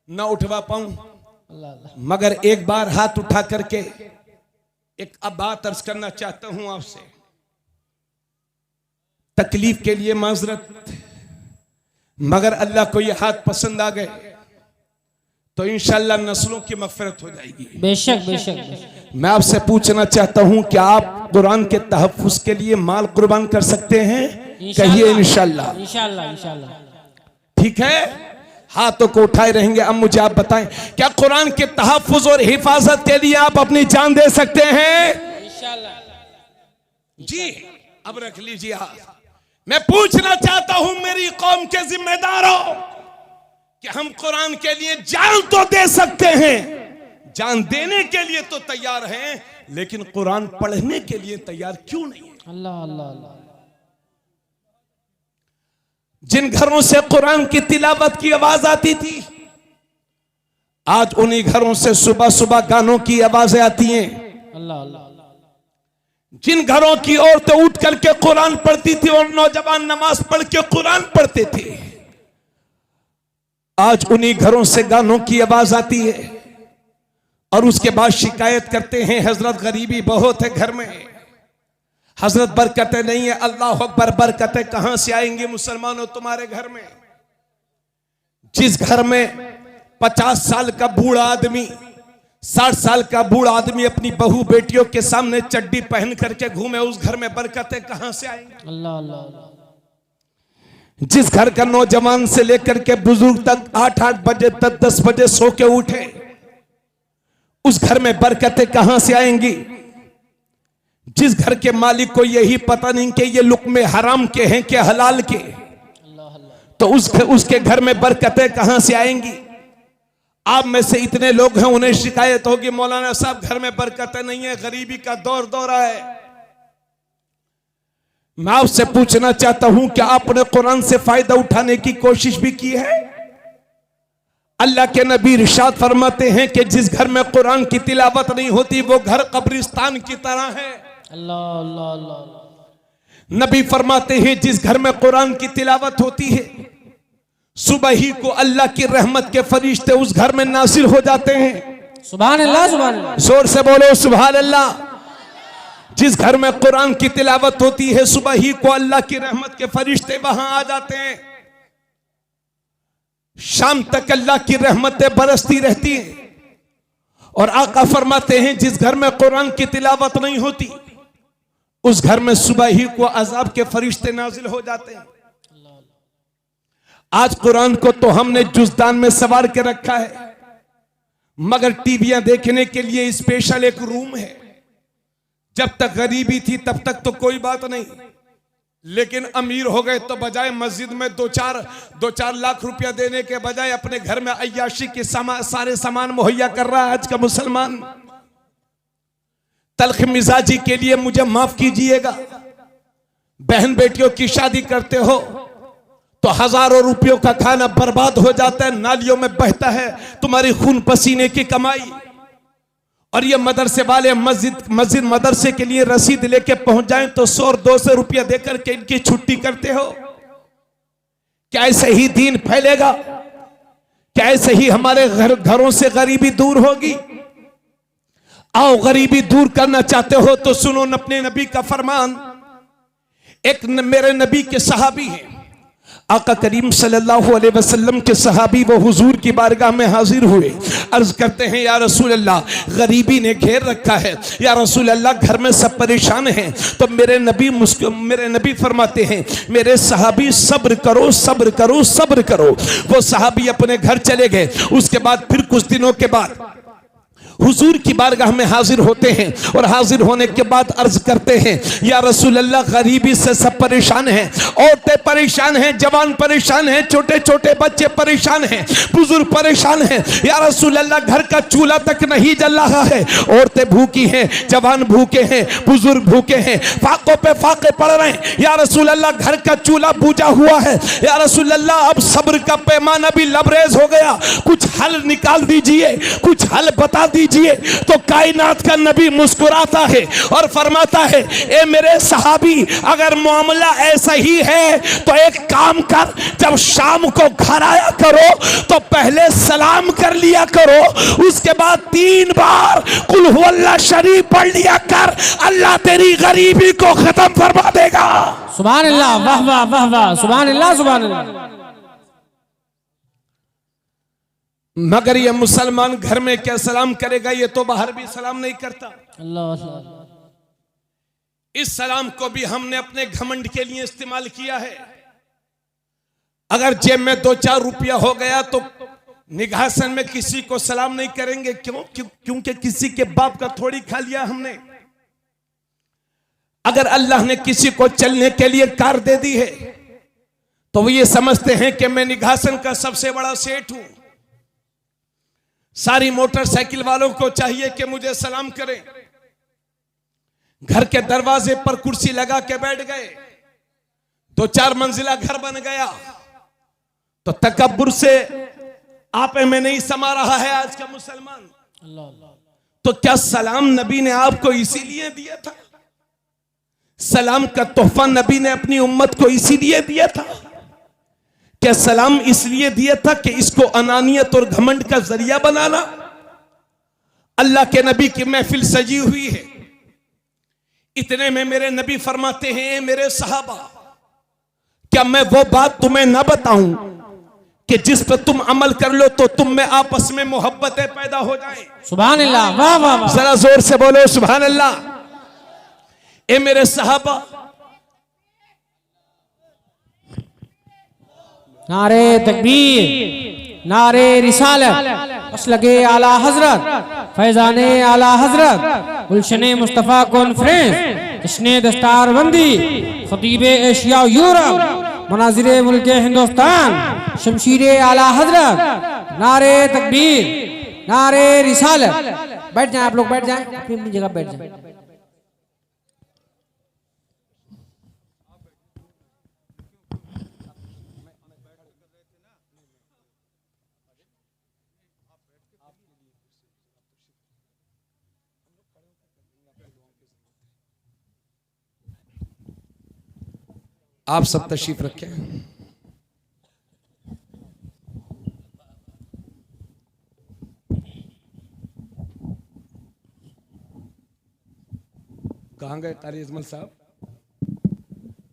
ना उठवा पाऊं, अल्लाह अल्लाह, मगर एक बार हाथ उठा करके एक अब बात अर्ज करना चाहता हूं आपसे। तकलीफ के लिए माजरत, मगर अल्लाह को ये हाथ पसंद आ गए तो इंशाअल्लाह नस्लों की मगफिरत हो जाएगी। बेशक बेशक। मैं आपसे पूछना चाहता हूं कि आप कुरान के तहफ्फुज के लिए माल कुर्बान कर सकते हैं? कहिए इंशाअल्लाह। इंशाअल्लाह इंशाअल्लाह। ठीक है, हाथों को उठाए रहेंगे। अब मुझे आप बताएं, क्या कुरान के तहफ्फुज और हिफाजत के लिए आप अपनी जान दे सकते हैं? इंशाअल्लाह जी। अब रख लीजिए हाथ। मैं पूछना चाहता हूं मेरी कौम के जिम्मेदारों कि हम कुरान के लिए जान तो दे सकते हैं, जान देने के लिए तो तैयार हैं, लेकिन कुरान पढ़ने के लिए तैयार क्यों नहीं है? अल्लाह अल्लाह अल्लाह। जिन घरों से कुरान की तिलावत की आवाज आती थी, आज उन्हीं घरों से सुबह सुबह गानों की आवाजें आती हैं। अल्लाह अल्लाह। जिन घरों की औरतें उठ करके कुरान पढ़ती थी और नौजवान नमाज पढ़ के कुरान पढ़ते थे, आज उन्हीं घरों से गानों की आवाज आती है और उसके बाद शिकायत करते हैं हजरत गरीबी बहुत है घर में, हजरत बरकतें नहीं है। अल्लाह अकबर, बरकतें कहां से आएंगी मुसलमानों तुम्हारे घर में? जिस घर में 50 साल का बूढ़ा आदमी, 60 साल का बूढ़ा आदमी अपनी बहू बेटियों के सामने चड्डी पहन करके घूमे, उस घर में बरकतें कहां से आएंगी? अल्लाह अल्लाह। जिस घर का नौजवान से लेकर के बुजुर्ग तक 8-8 बजे तक 10 बजे सो के उठे, उस घर में बरकतें कहां से आएंगी? जिस घर के मालिक को यही पता नहीं कि ये लुक़्मे हराम के हैं कि हलाल के, तो उसके घर में बरकतें कहां से आएंगी? आप में से इतने लोग हैं उन्हें शिकायत होगी, मौलाना साहब घर में बरकतें नहीं है, गरीबी का दौर दौरा है। मैं आपसे पूछना चाहता हूं कि आपने कुरान से फायदा उठाने की कोशिश भी की है? अल्लाह के नबी इरशाद फरमाते हैं कि जिस घर में कुरान की तिलावत नहीं होती वो घर कब्रिस्तान की तरह है। अल्लाह अल्लाह अल्लाह। नबी फरमाते हैं जिस घर में कुरान की तिलावत होती है, सुबह ही को अल्लाह की रहमत के फरिश्ते उस घर में नासिल हो जाते हैं। सुभान अल्लाह सुभान अल्लाह। जोर से बोलो सुभान अल्लाह। जिस घर में कुरान की तिलावत होती है, सुबह ही को अल्लाह की रहमत के फरिश्ते वहां आ जाते हैं, शाम तक अल्लाह की रहमतें बरसती रहती हैं। और आका फरमाते हैं जिस घर में कुरान की तिलावत नहीं होती, उस घर में सुबह ही को अजाब के फरिश्ते नाजिल हो जाते हैं। आज कुरान को तो हमने जुज़दान में सवार के रखा है, मगर टीवियां देखने के लिए स्पेशल एक रूम है। जब तक गरीबी थी तब तक तो कोई बात नहीं, लेकिन अमीर हो गए तो बजाय मस्जिद में दो चार लाख रुपया देने के बजाय अपने घर में अय्याशी के सारे सामान मुहैया कर रहा है आज का मुसलमान। तल्ख मिजाजी के लिए मुझे माफ कीजिएगा, बहन बेटियों की शादी करते हो तो हजारों रुपयों का खाना बर्बाद हो जाता है, नालियों में बहता है तुम्हारी खून पसीने की कमाई। और ये मदरसे वाले मस्जिद मदरसे के लिए रसीद लेके पहुंच जाएं तो 100-200 रुपया देकर के इनकी छुट्टी करते हो। क्या ऐसे ही दीन फैलेगा? क्या ऐसे ही हमारे घरों से गरीबी दूर होगी? आओ, गरीबी दूर करना चाहते हो तो सुनो अपने नबी का फरमान। एक मेरे नबी के सहाबी हैं, आका करीम सल्लल्लाहु अलैहि वसल्लम के सहाबी, वो हुजूर की बारगाह में हाजिर हुए। अर्ज करते हैं या रसूल अल्लाह, गरीबी ने घेर रखा है, या रसूल अल्लाह घर में सब परेशान हैं। तो मेरे नबी फरमाते हैं मेरे सहाबी सब्र करो सब्र करो सब्र करो। वो सहाबी अपने घर चले गए। उसके बाद फिर कुछ दिनों के बाद हुजूर की बारगाह में हाजिर होते हैं, और हाजिर होने के बाद अर्ज करते हैं या रसूल अल्लाह गरीबी से सब परेशान हैं, औरतें परेशान हैं, जवान परेशान हैं, छोटे छोटे बच्चे परेशान हैं, बुजुर्ग परेशान हैं। या रसूल अल्लाह घर का चूल्हा तक नहीं जल रहा है, औरतें भूखी हैं, जवान भूखे हैं, बुजुर्ग भूखे हैं, फाकों पे फाके पड़ रहे हैं। या रसूल अल्लाह घर का चूल्हा बुझा हुआ है, या रसूल अल्लाह अब सब्र का पैमाना भी लबरेज हो गया, कुछ हल निकाल दीजिए, कुछ हल बता दीजिए। तो कायनात का नबी मुस्कुराता है और फरमाता है ए मेरे सहाबी, अगर मामला ऐसा ही है तो एक काम कर, जब शाम को घर आया करो तो पहले सलाम कर लिया करो, उसके बाद 3 बार कुल हुवल्लाह शरीफ पढ़ लिया कर, अल्लाह तेरी गरीबी को खत्म फरमा देगा। सुभान अल्लाह, वाह वाह वाह वाह, सुभान अल्लाह सुभान अल्लाह। मगर ये मुसलमान घर में क्या सलाम करेगा? ये तो बाहर भी सलाम नहीं करता। अल्लाह। इस सलाम को भी हमने अपने घमंड के लिए इस्तेमाल किया है। अगर जेब में 2-4 रुपया हो गया तो निगाहसन में किसी को सलाम नहीं करेंगे। क्योंकि किसी के बाप का थोड़ी खा लिया हमने। अगर अल्लाह ने किसी को चलने के लिए कार दे दी है तो वो ये समझते हैं कि मैं निगाहसन का सबसे बड़ा सेठ हूं। सारी मोटरसाइकिल वालों को चाहिए कि मुझे सलाम करें। घर के दरवाजे पर कुर्सी लगा के बैठ गए, 2-4 मंजिला घर बन गया, तो तकब्बुर से आपे में नहीं समा रहा है आज का मुसलमान। तो क्या सलाम नबी ने आपको इसीलिए दिया था? सलाम का तोहफा नबी ने अपनी उम्मत को इसीलिए दिया था? क्या सलाम इसलिए दिया था कि इसको अनानियत और घमंड का जरिया बनाना? अल्लाह के नबी की महफिल सजी हुई है, इतने में मेरे नबी फरमाते हैं मेरे सहाबा, क्या मैं वो बात तुम्हें ना बताऊं कि जिस पर तुम अमल कर लो तो तुम में आपस में मोहब्बतें पैदा हो जाएं। सुभान अल्लाह, वाह वाह वाह। जरा जोर से बोलो सुभान अल्लाह। ए मेरे सहाबा, नारे तकबीर, नारे रिसालत, मसलके आला हजरत, फैजाने आला हजरत, गुलशने मुस्तफ़ा कॉन्फ्रेंस, जश्ने दस्तार बंदी, खतीब एशिया यूरोप, मनाजिर मुल्के हिंदुस्तान, शमशीर आला हजरत, नारे तकबीर, नारे रिसालत। बैठ जाएं आप लोग, बैठ जाएं, अपनी जगह बैठ जाएं। आप सब तशरीफ रखें। कहाँ गए कारी अजमल साहब?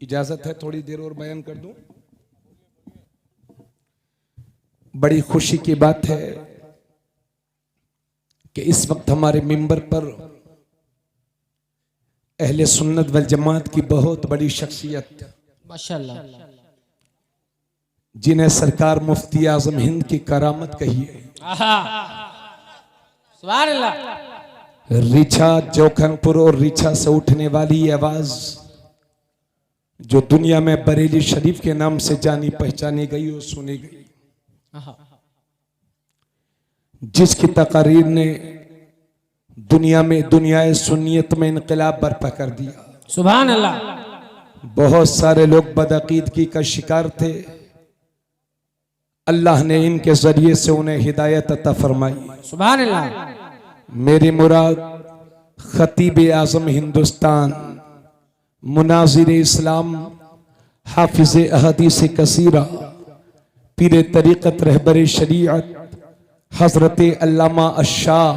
इजाजत है थोड़ी देर और बयान कर दूं? बड़ी खुशी की बात है कि इस वक्त हमारे मिंबर पर अहले सुन्नत वल जमात की बहुत बड़ी शख्सियत, माशाअल्लाह, जिन्हें सरकार मुफ्ती आजम हिंद की करामत कही है, सुभान अल्लाह, रीछा जोखनपुर और रीछा से उठने वाली ये आवाज जो दुनिया में बरेली शरीफ के नाम से जानी पहचानी गई और सुनी गई, जिसकी तकारीर ने दुनिया में दुनियाए सुन्नियत में इनकलाब बर्पा कर दिया। सुभान अल्लाह। बहुत सारे लोग बदअकीदगी का शिकार थे, अल्लाह ने इनके जरिए से उन्हें हिदायत अता फरमाई। सुभान अल्लाह। मेरी मुराद खतीब आजम हिंदुस्तान, मुनाजिर इस्लाम, हाफिज अहदीस कसीरा, पीर तरीक़त रहबर शरीअत हजरत अल्लामा अशाह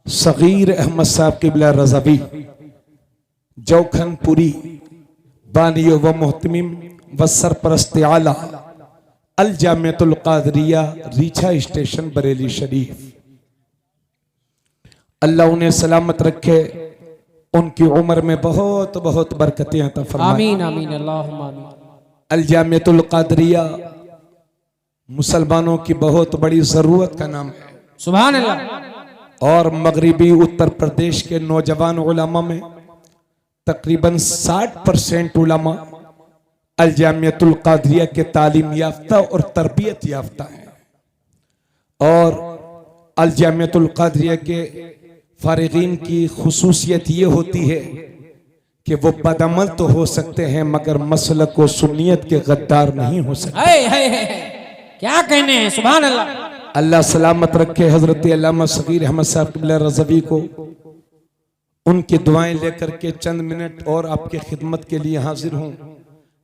सगीर अहमद साहब क़िबला रज़वी जोखनपुरी बानी व मोहतमिम व सरपरस्त आला अल जामियतुल क़ादरिया रीछा स्टेशन बरेली शरीफ, अल्लाह उन्हें सलामत रखे, उनकी उम्र में बहुत बहुत बरकतें अता फरमाए। आमीन आमीन अल्लाहुम्मा आमीन। अल जामियतुल क़ादरिया मुसलमानों की बहुत बड़ी जरूरत का नाम है। सुभान अल्लाह। और मगरिबी उत्तर प्रदेश के नौजवान उलमा में तकरीबन 60% उलमा अल जामियतुल क़ादरिया के तालीम याफ्ता और तरबियत याफ्ता हैं। और अल जामियतुल क़ादरिया के फारिगीन की खुसूसियत ये होती है कि वो बदअमल तो हो सकते हैं मगर मसलक व सुन्नियत के गद्दार नहीं हो सकते। है, है। क्या कहने हैं, सुभान अल्लाह। अल्लाह सलामत रखे हजरत अल्लामा सगीर अहमद साहब क़िबला रज़वी को। उनकी दुआएं लेकर के चंद मिनट और आपके खिदमत के लिए हाजिर हूं।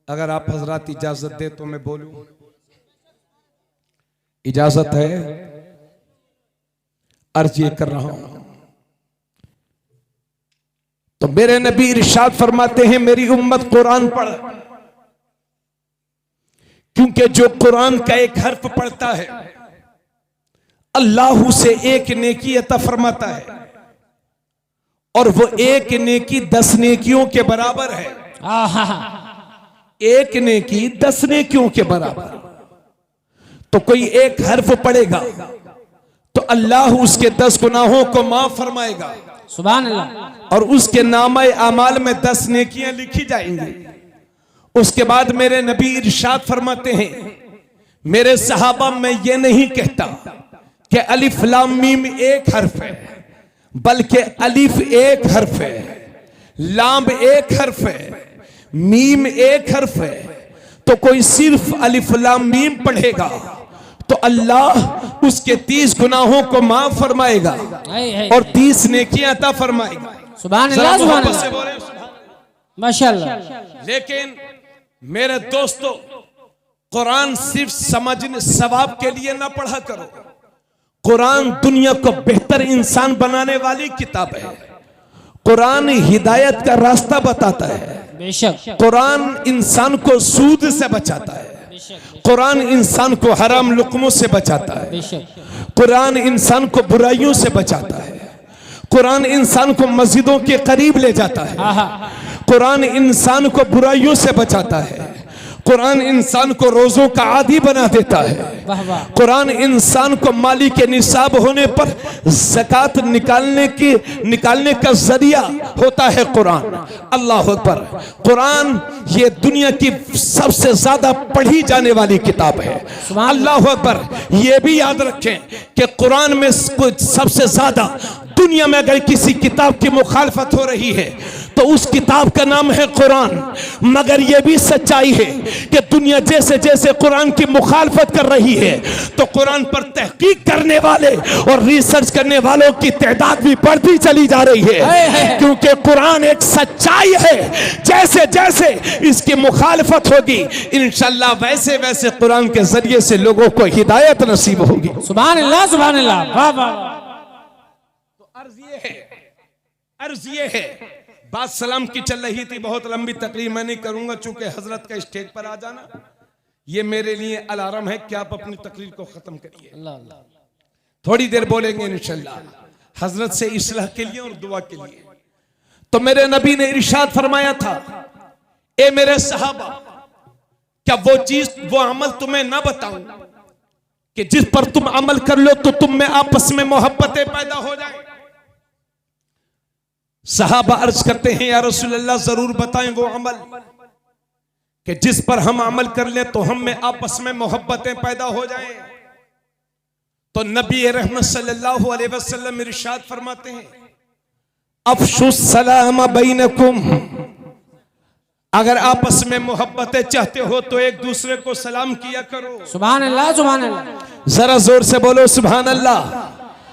अगर आप हजरात इजाजत दे तो मैं बोलूं? इजाजत है? अर्ज ये कर रहा हूं। तो मेरे नबी इरशाद फरमाते हैं, मेरी उम्मत कुरान पढ़, क्योंकि जो कुरान का एक हर्फ पढ़ता है अल्लाह उसे एक नेकी अता फरमाता है, और वो एक नेकी 10 नेकियों के बराबर है। एक नेकी 10 नेकियों के बराबर। तो कोई एक हर्फ पढ़ेगा तो अल्लाह उसके 10 गुनाहों को माफ फरमाएगा, सुभान अल्लाह, और उसके नामे अमाल में 10 नेकियां लिखी जाएंगी। उसके बाद मेरे नबी इरशाद फरमाते हैं, मेरे सहाबा में ये नहीं कहता कि अलिफ लाम मीम एक हर्फ है, बल्कि अलिफ एक हर्फ है, लाम एक हर्फ है, मीम एक हर्फ है। तो कोई सिर्फ अलिफ लाम मीम पढ़ेगा तो अल्लाह उसके 30 गुनाहों को माफ फरमाएगा और 30 नेकियां अता फरमाएगा। सुभान अल्लाह, सुभान अल्लाह, माशाअल्लाह। लेकिन मेरे दोस्तों, कुरान सिर्फ समझने सवाब के लिए ना पढ़ा करो। कुरान दुनिया को बेहतर इंसान बनाने वाली किताब है। कुरान हिदायत का रास्ता बताता है। बेशक। कुरान इंसान को सूद से बचाता है। कुरान इंसान को हराम लुक्मों से बचाता है, कुरान इंसान को बुराइयों से बचाता है, कुरान इंसान को मस्जिदों के करीब ले जाता है, कुरान इंसान को बुराइयों से बचाता है, कुरान इंसान को रोजों का आदी बना देता है, कुरान इंसान को माली के निसाब होने पर ज़कात निकालने का जरिया होता है कुरान। अल्लाह अकबर। कुरान ये दुनिया की सबसे ज्यादा पढ़ी जाने वाली किताब है। अल्लाह अकबर। ये भी याद रखें कि कुरान में सबसे ज्यादा दुनिया में अगर किसी किताब की मुखालफत हो रही है तो उस किताब का नाम है कुरान। मगर यह भी सच्चाई है कि दुनिया जैसे जैसे कुरान की मुखालफत कर रही है तो कुरान पर तहकीक करने वाले और रिसर्च करने वालों की तादाद भी बढ़ती चली जा रही है, क्योंकि कुरान एक सच्चाई है। जैसे जैसे इसकी मुखालफत होगी इंशाअल्लाह वैसे वैसे कुरान के जरिए से लोगों को हिदायत नसीब होगी। सुभान अल्लाह, सुभान अल्लाह, वाह वाह। अर्ज ये है, बात सलाम की चल रही थी, बहुत लंबी तकरीर मैं नहीं करूंगा चूंकि हजरत का स्टेज पर आ जाना ये मेरे लिए अलार्म है कि आप अपनी तकरीर को खत्म करिए। थोड़ी देर बोलेंगे इंशाअल्लाह हजरत से इस्लाह के लिए और दुआ के लिए। तो मेरे नबी ने इरशाद फरमाया था, ए मेरे सहाबा, क्या वो चीज वो अमल तुम्हें ना बताऊं कि जिस पर तुम अमल कर लो तो तुम में आपस में मोहब्बतें पैदा हो जाए। सहाबा अर्ज करते हैं, या रसूल अल्लाह जरूर बताएं वो अमल कि जिस पर हम अमल कर लें तो हम में आपस में मोहब्बतें पैदा हो जाएं। तो नबी रहमत सल्लल्लाहु अलैहि वसल्लम इरशाद फरमाते हैं, अफशुस सलाम बैनकुम, अगर आपस में मोहब्बतें चाहते हो तो एक दूसरे को सलाम किया करो। सुभान अल्लाह, सुभान अल्लाह। जरा जोर से बोलो सुभान अल्लाह।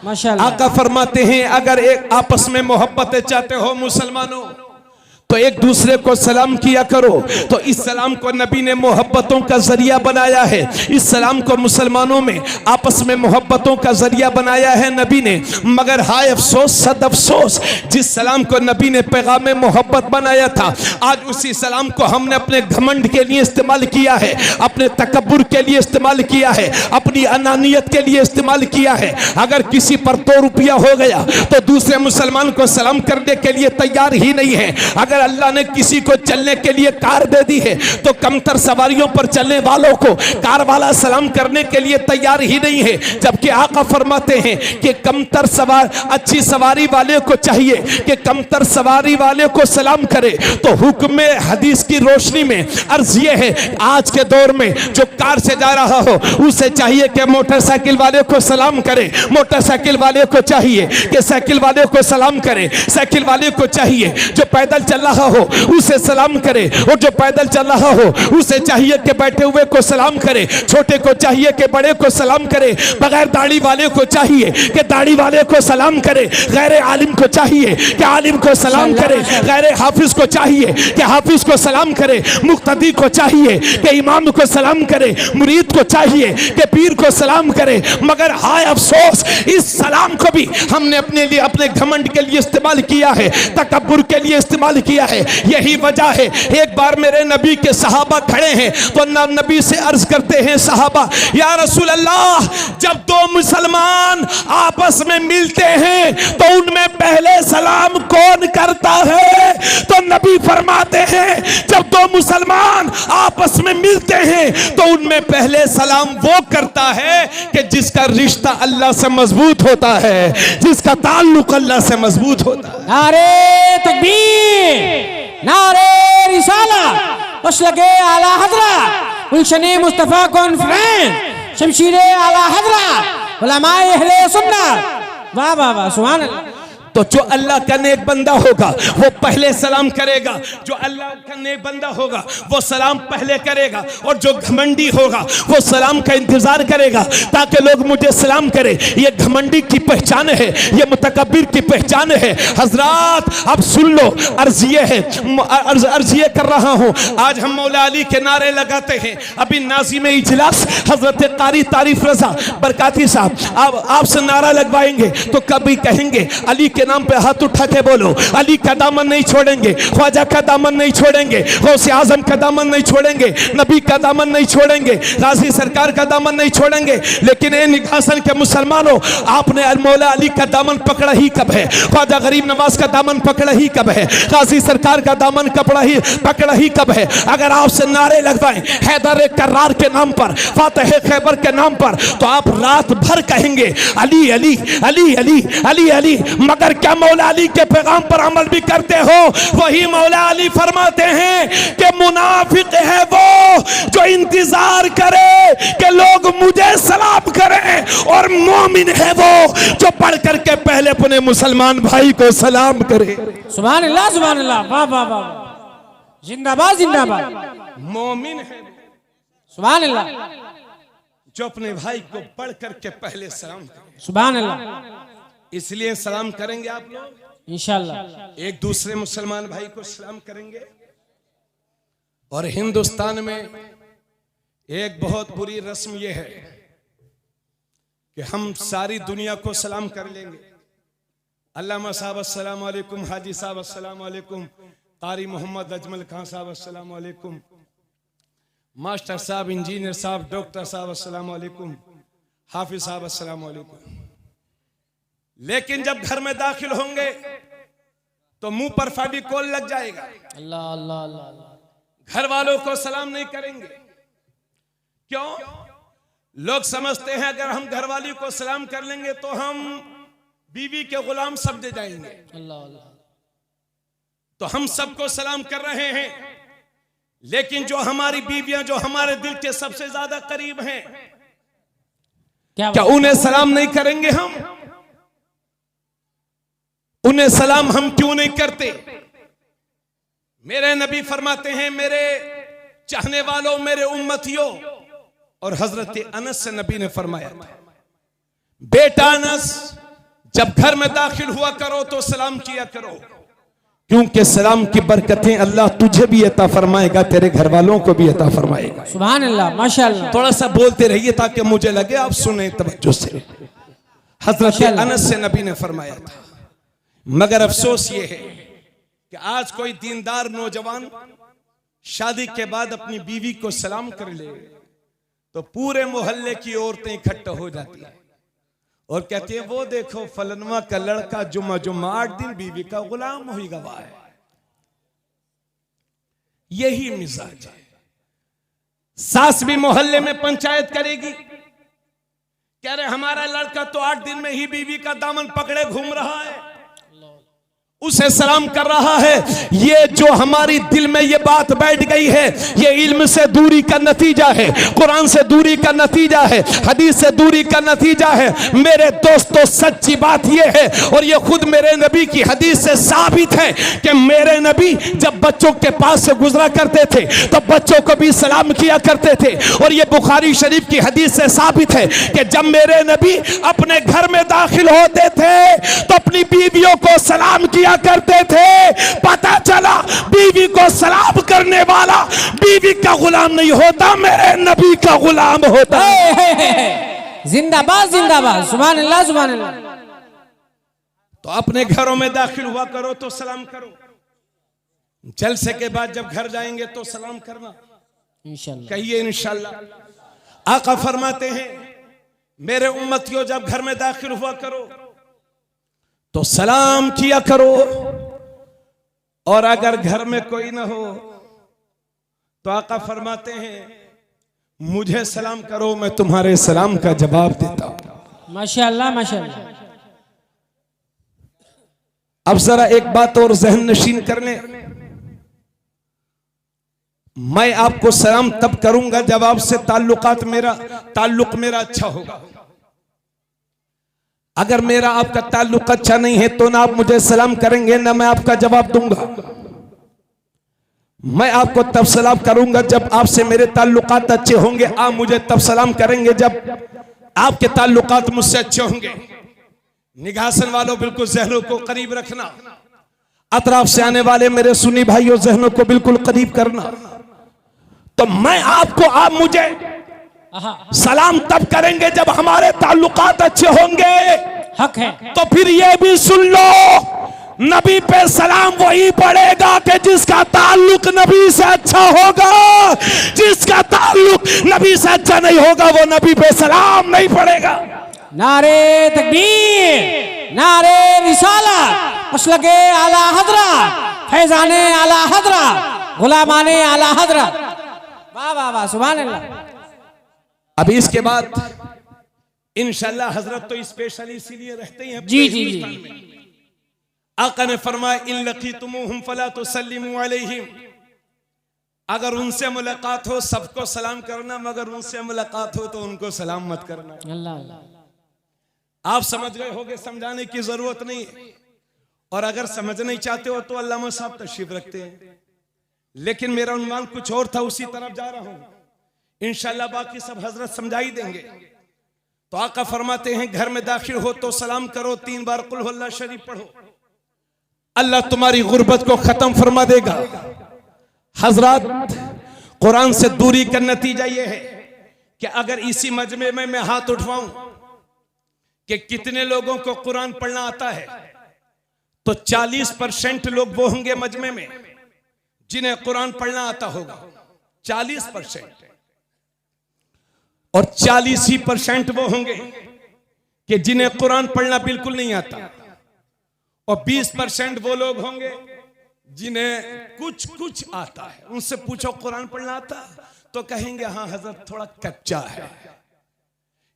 माशाअल्लाह। आका फरमाते हैं, अगर एक आपस में मोहब्बतें चाहते हो मुसलमानों तो एक दूसरे को सलाम किया करो। तो इस सलाम को नबी ने मोहब्बतों का जरिया बनाया है। इस सलाम को मुसलमानों में आपस में मोहब्बतों का जरिया बनाया है नबी ने। मगर हाय अफसोस, सद अफसोस, जिस सलाम को नबी ने पैगाम मोहब्बत बनाया था आज उसी सलाम को हमने अपने घमंड के लिए इस्तेमाल किया है, अपने तकब्बुर के लिए इस्तेमाल किया है, अपनी अनानियत के लिए इस्तेमाल किया है। अगर किसी पर 2 रुपया हो गया तो दूसरे मुसलमान को सलाम करने के लिए तैयार ही नहीं है। अगर अल्लाह ने किसी को चलने के लिए कार दे दी है तो कमतर सवारियों पर चलने वालों को कार वाला सलाम करने के लिए तैयार ही नहीं है। जबकि आका फरमाते हैं कि कमतर सवार अच्छी सवारी वाले को चाहिए कि कमतर सवारी वाले को सलाम करे। तो हुक्म हदीस की रोशनी में अर्ज ये है, आज के दौर में जो कार से जा रहा हो उसे चाहिए कि मोटरसाइकिल वाले को सलाम करे, मोटरसाइकिल वाले को चाहिए कि साइकिल वाले को सलाम करे, साइकिल वाले को चाहिए जो पैदल चल रहा हो उसे सलाम करे, और जो पैदल चल रहा हो उसे चाहिए कि बैठे हुए को सलाम करे, छोटे को चाहिए कि बड़े को सलाम करे, बगैर दाढ़ी वाले को चाहिए कि दाढ़ी वाले को सलाम करे, गैर आलिम को चाहिए कि आलिम को सलाम करे, गैर हाफिज को चाहिए कि हाफिज को सलाम करे, मुक्तदी को चाहिए कि इमाम को सलाम करे, मुरीद को चाहिए कि पीर को सलाम करे। मगर हाय अफसोस, इस सलाम को भी हमने अपने लिए, अपने घमंड के लिए इस्तेमाल किया है, तकब्बुर के लिए इस्तेमाल किया है। यही वजह है, एक बार मेरे नबी के सहाबा खड़े हैं तो नबी से अर्ज करते हैं सहाबा, या रसूल अल्लाह, जब 2 मुसलमान आपस में मिलते हैं तो उनमें पहले सलाम कौन करता है? तो नबी फरमाते हैं, जब 2 मुसलमान आपस में मिलते हैं तो उनमें पहले सलाम वो करता है कि जिसका रिश्ता अल्लाह से मजबूत होता है, जिसका ताल्लुक अल्लाह से मजबूत होता है। नारे तकबीर, नारे रिसालत, मसलके आला हज़रत, गुलशन मुस्तफ़ा कॉन्फ्रेंस, शमशीर आला हज़रत, उलमाए अहले सुन्नत। वाह वाह वाह, सुभान अल्लाह। तो जो अल्लाह का नेक बंदा होगा वो पहले सलाम करेगा, जो अल्लाह का नेक बंदा होगा वो सलाम पहले करेगा, और जो घमंडी होगा वो सलाम का इंतजार करेगा ताकि लोग मुझे सलाम करें। ये घमंडी की पहचान है, ये मुतकब्बिर की पहचान है। हजरात अब सुन लो, अर्ज ये है, अर्ज ये कर रहा हूँ, आज हम मौला अली के नारे लगाते हैं। अभी नाज़िम इजलास हजरत कारी तारिफ रजा बरकाती साहब आपसे नारा लगवाएंगे तो कभी कहेंगे अली के के नाम पे हाथ उठा के बोलो, अली का दामन नहीं छोड़ेंगे, ख्वाजा का दामन नहीं छोड़ेंगे, गौसे आजम का दामन नहीं छोड़ेंगे, नबी का दामन नहीं छोड़ेंगे, गाजी सरकार का दामन नहीं छोड़ेंगे। लेकिन ए निगासन के मुसलमानों, आपने मौला अली का दामन पकड़ा ही कब है? ख्वाजा गरीब नवाज का दामन पकड़ा ही कब है? गाजी सरकार का दामन पकड़ा ही कब है? अगर आपसे नारे लगवाएं हैदर कर्रार के नाम पर, फातह खैबर के नाम पर, तो आप रात भर कहेंगे अली अली अली अली अली अली, मगर क्या मौला अली के पैगाम पर अमल भी करते हो? वही मौला अली फरमाते हैं कि मुनाफिक है वो जो इंतजार करे कि लोग मुझे सलाम करें, और मोमिन है वो जो पढ़ करके पहले अपने मुसलमान भाई को सलाम करे। सुभान अल्लाह, सुभान अल्लाह, वाह वाह वाह, जिंदाबाद जिंदाबाद। मोमिन है सुभान अल्लाह, जो अपने भाई को पढ़ करके पहले सलाम करे। सुभान अल्लाह। इसलिए सलाम करेंगे आप लोग, इंशाअल्लाह एक दूसरे मुसलमान भाई को सलाम करेंगे। और हिंदुस्तान में एक बहुत बुरी रस्म यह है कि हम सारी दुनिया को सलाम कर लेंगे। अल्लामा साहब अस्सलाम वालेकुम, हाजी साहब अस्सलाम वालेकुम, कारी मोहम्मद अजमल खान साहब अस्सलाम वालेकुम, मास्टर साहब, इंजीनियर साहब, डॉक्टर साहब अस्सलाम वालेकुम, हाफिज साहब अस्सलाम वालेकुम। लेकिन जब घर में दाखिल होंगे तो मुंह पर फेविकोल लग जाएगा। अल्लाह अल्लाह अल्लाह। घर वालों को सलाम नहीं करेंगे। क्यों? लोग समझते हैं अगर हम घर वाली को सलाम कर लेंगे तो हम बीवी के गुलाम समझे जाएंगे। अल्लाह अल्लाह। तो हम सबको सलाम कर रहे हैं, लेकिन जो हमारी बीवियां जो हमारे दिल के सबसे ज्यादा करीब हैं, क्या उन्हें सलाम नहीं करेंगे? हम उन्हें सलाम हम क्यों नहीं करते? मेरे नबी फरमाते हैं, मेरे चाहने वालों, मेरे उम्मतियों, और हजरत अनस से नबी ने फरमाया था, बेटा अनस, जब घर में दाखिल हुआ करो तो सलाम किया करो, क्योंकि सलाम की बरकतें अल्लाह तुझे भी अता फरमाएगा, तेरे घर वालों को भी अता फरमाएगा। सुभान अल्लाह, माशाअल्लाह। थोड़ा सा बोलते रहिए ताकि मुझे लगे आप सुने तवज्जो से। हजरत अनस से नबी ने फरमाया था। मगर अफसोस ये है कि आज कोई दीनदार नौजवान शादी के बाद अपनी बीवी को सलाम कर ले तो पूरे मोहल्ले की औरतें इकट्ठा हो जाती हैं और कहती है, वो देखो फलनवा का लड़का जुम्मा जुम्मा 8 दिन बीवी का गुलाम हुई गवा है। यही मिजाज है। सास भी मोहल्ले में पंचायत करेगी, कह रहे हमारा लड़का तो 8 दिन में ही बीवी का दामन पकड़े घूम रहा है, उसे सलाम कर रहा है। ये जो हमारी दिल में ये बात बैठ गई है, ये इल्म से दूरी का नतीजा है, कुरान से दूरी का नतीजा है, हदीस से दूरी का नतीजा है। मेरे दोस्तों, सच्ची बात ये है, और ये खुद मेरे नबी की हदीस से साबित है कि मेरे नबी जब बच्चों के पास से गुजरा करते थे तो बच्चों को भी सलाम किया करते थे। और ये बुखारी शरीफ की हदीस से साबित है कि जब मेरे नबी अपने घर में दाखिल होते थे तो अपनी बीवियों को सलाम किया करते थे। पता चला बीवी को सलाम करने वाला बीवी का गुलाम नहीं होता, मेरे नबी का गुलाम होता है। जिंदाबाद जिंदाबाद, सुभान अल्लाह सुभान अल्लाह। तो अपने घरों में दाखिल हुआ करो तो सलाम करो, जलसे के बाद जब घर जाएंगे तो सलाम करना, इंशाअल्लाह कहिए इंशाअल्लाह। आका फरमाते हैं, मेरे उम्मतियों जब घर में दाखिल हुआ करो तो सलाम किया करो, और अगर घर में कोई ना हो तो आका फरमाते हैं, मुझे सलाम करो, मैं तुम्हारे सलाम का जवाब देता हूं। माशाअल्लाह माशाअल्लाह। अब जरा एक बात और जहन नशीन कर लें, मैं आपको सलाम तब करूंगा जब आपसे ताल्लुक मेरा अच्छा होगा। अगर मेरा आपका ताल्लुक अच्छा नहीं है तो ना आप मुझे सलाम करेंगे, ना मैं आपका जवाब दूंगा। मैं आपको तब सलाम करूंगा जब आपसे मेरे ताल्लुकात अच्छे होंगे, आप मुझे तब सलाम करेंगे जब आपके ताल्लुकात मुझसे अच्छे होंगे। निगासन वालों, बिल्कुल जहनों को करीब रखना, अतराफ से आने वाले मेरे सुन्नी भाइयों जहनों को बिल्कुल करीब करना। तो मैं आपको, आप मुझे सलाम तब करेंगे जब हमारे ताल्लुकात अच्छे होंगे। हक है। तो फिर ये भी सुन लो, नबी पे सलाम वही पड़ेगा कि जिसका ताल्लुक नबी से अच्छा होगा। जिसका ताल्लुक नबी से अच्छा नहीं होगा वो नबी पे सलाम नहीं पड़ेगा। नारे तकबीर, नारे रिसालत, मसलके आला हजरत, फैजाने आला हजरत, गुलामाने आला हजरत। वाह वाह वाह, सुभान अल्लाह। अभी इसके बाद इंशाल्लाह हजरत तो स्पेशल इसीलिए रहते हैं जी जी जी। आका ने फरमाया इन लकीतुमुहुम फला तुसल्लिमु अलैहिम, अगर उनसे मुलाकात हो सबको सलाम करना, मगर उनसे मुलाकात हो तो उनको सलाम मत करना। अल्लाह अल्लाह। आप समझ गए होगे, समझाने की जरूरत नहीं है। और अगर समझ नहीं चाहते हो तो अल्लामा साहब तशरीफ रखते हैं, लेकिन मेरा उन्वान कुछ और था, उसी तरफ जा रहा हूं। इंशाल्लाह बाकी सब हजरत समझाई देंगे। तो आका फरमाते हैं घर में दाखिल हो तो सलाम करो, 3 बार कुल हुवल्लाह शरीफ पढ़ो, अल्लाह तुम्हारी गुर्बत को खत्म फरमा देगा। हजरत कुरान से दूरी का नतीजा यह है कि अगर इसी मजमे में मैं हाथ उठवाऊं कि कितने लोगों को कुरान पढ़ना आता है, तो 40% लोग वो होंगे मजमे में जिन्हें कुरान पढ़ना आता होगा, 40%। और 40% वो होंगे कि जिन्हें कुरान पढ़ना बिल्कुल नहीं आता, और 20% वो लोग होंगे जिन्हें कुछ कुछ आता है। उनसे पूछो कुरान पढ़ना आता, तो कहेंगे हाँ हजरत थोड़ा कच्चा है,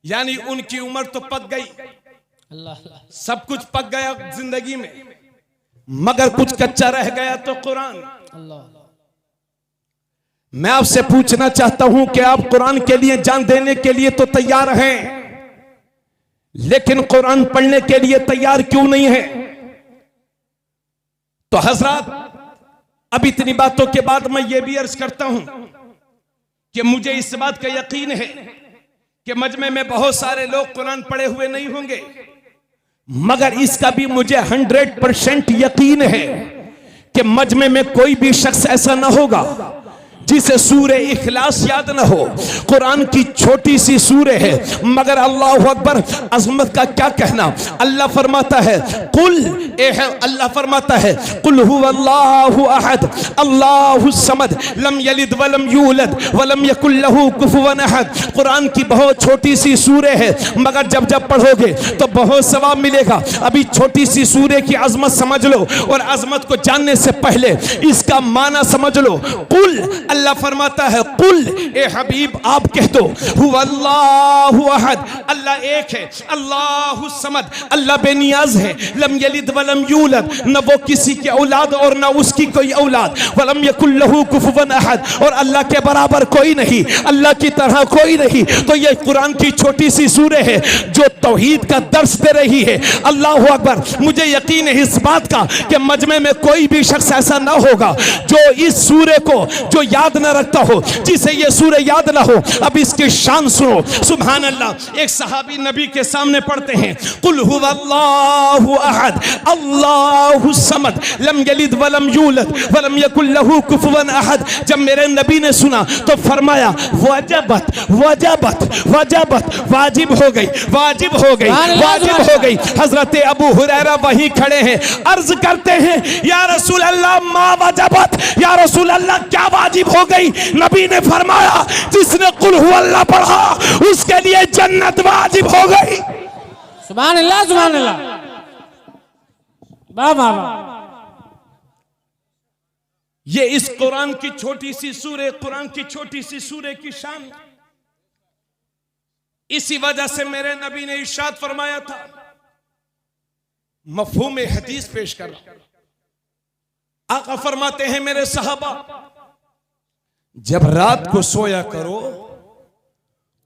यानी उनकी उम्र तो पक गई, अल्लाह सब कुछ पक गया जिंदगी में, मगर कुछ कच्चा रह गया तो कुरान। अल्लाह। मैं आपसे पूछना चाहता हूं कि आप कुरान के लिए जान देने के लिए तो तैयार हैं, लेकिन कुरान पढ़ने के लिए तैयार क्यों नहीं है? तो हजरत अब इतनी बातों के बाद मैं ये भी अर्ज करता हूं कि मुझे इस बात का यकीन है कि मजमे में बहुत सारे लोग कुरान पढ़े हुए नहीं होंगे, मगर इसका भी मुझे 100% यकीन है कि मजमे में कोई भी शख्स ऐसा ना होगा जिसे सूरे इखलास याद ना हो। कुरान की छोटी सी सूरे है, मगर अल्लाह अकबर, अजमत का क्या कहना। अल्लाह फरमाता है अल्लाह फरमाता है कुल हुवल्लाहु अहद अल्लाहु समद लम यलिद वलम यूलद वलम यकुल लहू कुफुवन अहद। कुरान की बहुत छोटी सी सूरे है, मगर जब जब पढ़ोगे तो बहुत सवाब मिलेगा। अभी छोटी सी सूरे की अजमत समझ लो, और अजमत को जानने से पहले इसका माना समझ लो। कुल, अल्लाह फरमाता है कुल, ए हबीब आप कह दो हुवल्लाहु अहद, अल्लाह एक है, अल्लाहु समद, अल्लाह बेनियाज है, लम यलिद वलम यूलद, न वो किसी की औलाद और न उसकी कोई औलाद, वलम यकुल लहू कुफुवन अहद, और अल्लाह के बराबर कोई नहीं, अल्लाह की तरह कोई नहीं। तो ये कुरान की छोटी सी सूरे है जो तौहीद का दर्स दे रही है। अल्लाह अकबर। मुझे यकीन है इस बात का कि मजमे में कोई भी शख्स ऐसा ना होगा जो इस सूरे को जो याद ना रखता हो, जिसे ये सूरे याद ना हो। अब इसकी शान सुनो, सुभान अल्लाह। एक सहाबी नबी के सामने पढ़ते हैं कुल हुवल्लाहु अहद अल्लाहु समद लम यलिद वलम यूलद वलम यकुल लहू कुफुवन अहद। जब मेरे नबी ने सुना तो फरमाया वजबत वजबत वजबत, वाजिब हो गई, वाजिब हो गई, वाजिब हो गई। हजरत अबू हुरैरा वहीं खड़े हैं, अर्ज करते हैं या रसूल अल्लाह मा वजबत, या रसूल अल्लाह क्या वाजिब हो गई? नबी ने फरमाया जिसने कुल हुवल्लाह पढ़ा उसके लिए जन्नत वाजिब हो गई। सुभान अल्लाह, सुभान अल्लाह, वाह वाह वाह। ये इस कुरान की छोटी सी सूरे, कुरान की छोटी सी सूरे की शान। इसी वजह से मेरे नबी ने इरशाद फरमाया था, मफहूम हदीस पेश कर। आका फरमाते हैं मेरे सहाबा, जब रात को सोया करो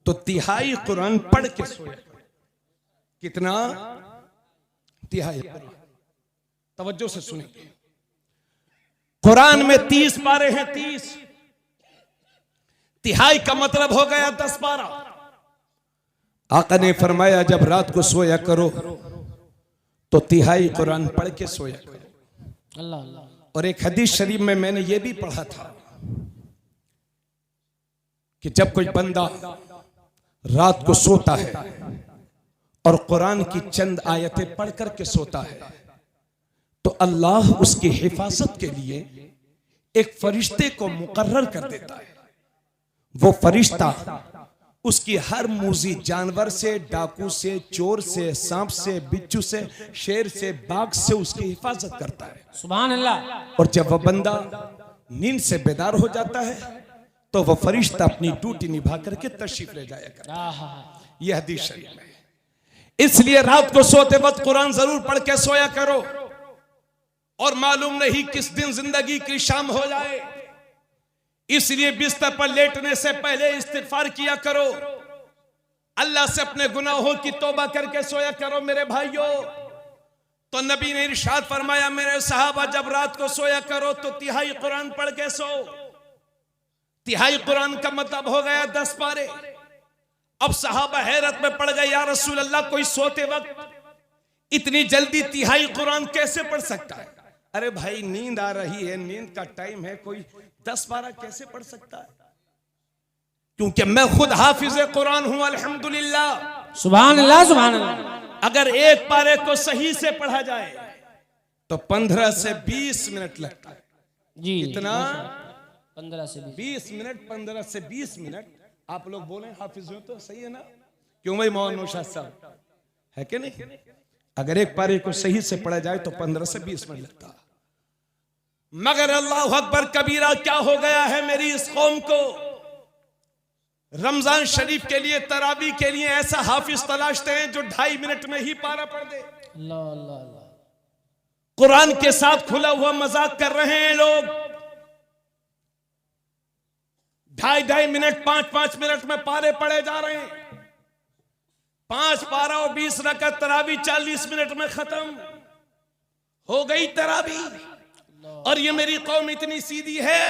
तो तिहाई कुरान पढ़ के सोया करो। कितना? तिहाई। तवज्जो से सुनेंगे, कुरान में 30 पारे हैं, 30। तिहाई का मतलब हो गया 10 पारा। आका ने फरमाया जब रात को सोया करो तो तिहाई कुरान पढ़ के सोया करो। अल्लाह अल्लाह। और एक हदीस शरीफ में मैंने यह भी पढ़ा था कि जब कोई बंदा रात को सोता है और कुरान की चंद आयतें पढ़ करके सोता है तो अल्लाह उसकी हिफाजत के लिए एक फरिश्ते को मुकर्रर कर देता है। वो फरिश्ता उसकी हर मूजी जानवर से, डाकू से, चोर से, सांप से, बिच्छू से, शेर से, बाघ से उसकी हिफाजत करता है। सुभान अल्लाह। और जब वह बंदा नींद से बेदार हो जाता है तो वह फरिश्ता अपनी ड्यूटी निभा करके तशरीफ ले जाया करता है। यह हदीस शरीफ है। इसलिए रात को सोते वक्त कुरान जरूर पढ़ के सोया करो। और मालूम नहीं किस दिन जिंदगी की शाम हो जाए, इसलिए बिस्तर पर लेटने से पहले इस्तिगफार किया करो। अल्लाह से अपने गुनाहों की तौबा करके सोया करो मेरे भाइयों। तो नबी ने इरशाद फरमाया, मेरे सहाबा जब रात को सोया करो तो तिहाई कुरान पढ़ के सो। तिहाई कुरान का मतलब हो गया 10 पारे। अब सहाबा हैरत में पड़ गए, या रसूल अल्लाह कोई सोते वक्त इतनी जल्दी तिहाई कुरान कैसे पढ़ सकता है? अरे भाई नींद आ रही है, नींद का टाइम है, कोई 10 पारा कैसे पढ़ सकता है? क्योंकि मैं खुद हाफिज कुरान हूं अल्हम्दुलिल्लाह। सुभान अल्लाह, सुभान अल्लाह। अगर एक पारे को सही से पढ़ा जाए तो 15 से 20 मिनट लगता है जी। कितना? 15 से 20 मिनट। 15 से 20 मिनट। आप लोग बोले हाफिज हो तो सही है ना? क्यों भाई मौलाना शाह साहब है कि नहीं? अगर एक पारे को सही से पढ़ा जाए तो 15 से 20 मिनट लगता है। मगर अल्लाह अकबर कबीरा क्या हो गया है मेरी इस कौम को। रमजान शरीफ के लिए, तरावी के लिए ऐसा हाफिज तलाशते हैं जो 2.5 मिनट में ही पारा पढ़ दे। अल्लाह अल्लाह अल्लाह। कुरान के साथ खुला हुआ मजाक कर रहे हैं लोग। 2.5 मिनट, 5 मिनट में पारे पढ़े जा रहे हैं। 5 पारा और 20 रकअत तरावी 40 मिनट में खत्म हो गई तरावी। और ये मेरी कौम इतनी सीधी है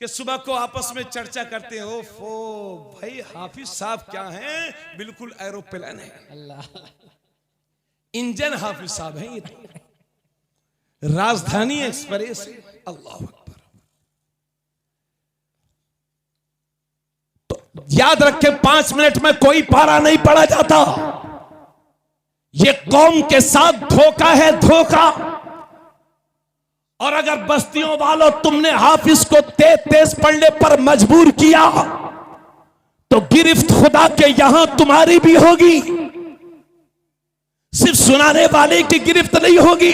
कि सुबह को आपस में चर्चा करते हो, फो भाई हाफिज साहब क्या हैं, बिल्कुल एरोप्लेन है, अल्लाह। इंजन हाफिज साहब हैं ये तो। राजधानी एक्सप्रेस। अल्लाह अकबर। तो याद रखें 5 मिनट में कोई पारा नहीं पढ़ा जाता। ये कौम के साथ धोखा है, धोखा। और अगर बस्तियों वालों तुमने हाफिज को तेज पढ़ने पर मजबूर किया तो गिरफ्त खुदा के यहां तुम्हारी भी होगी। सिर्फ सुनाने वाले की गिरफ्त नहीं होगी,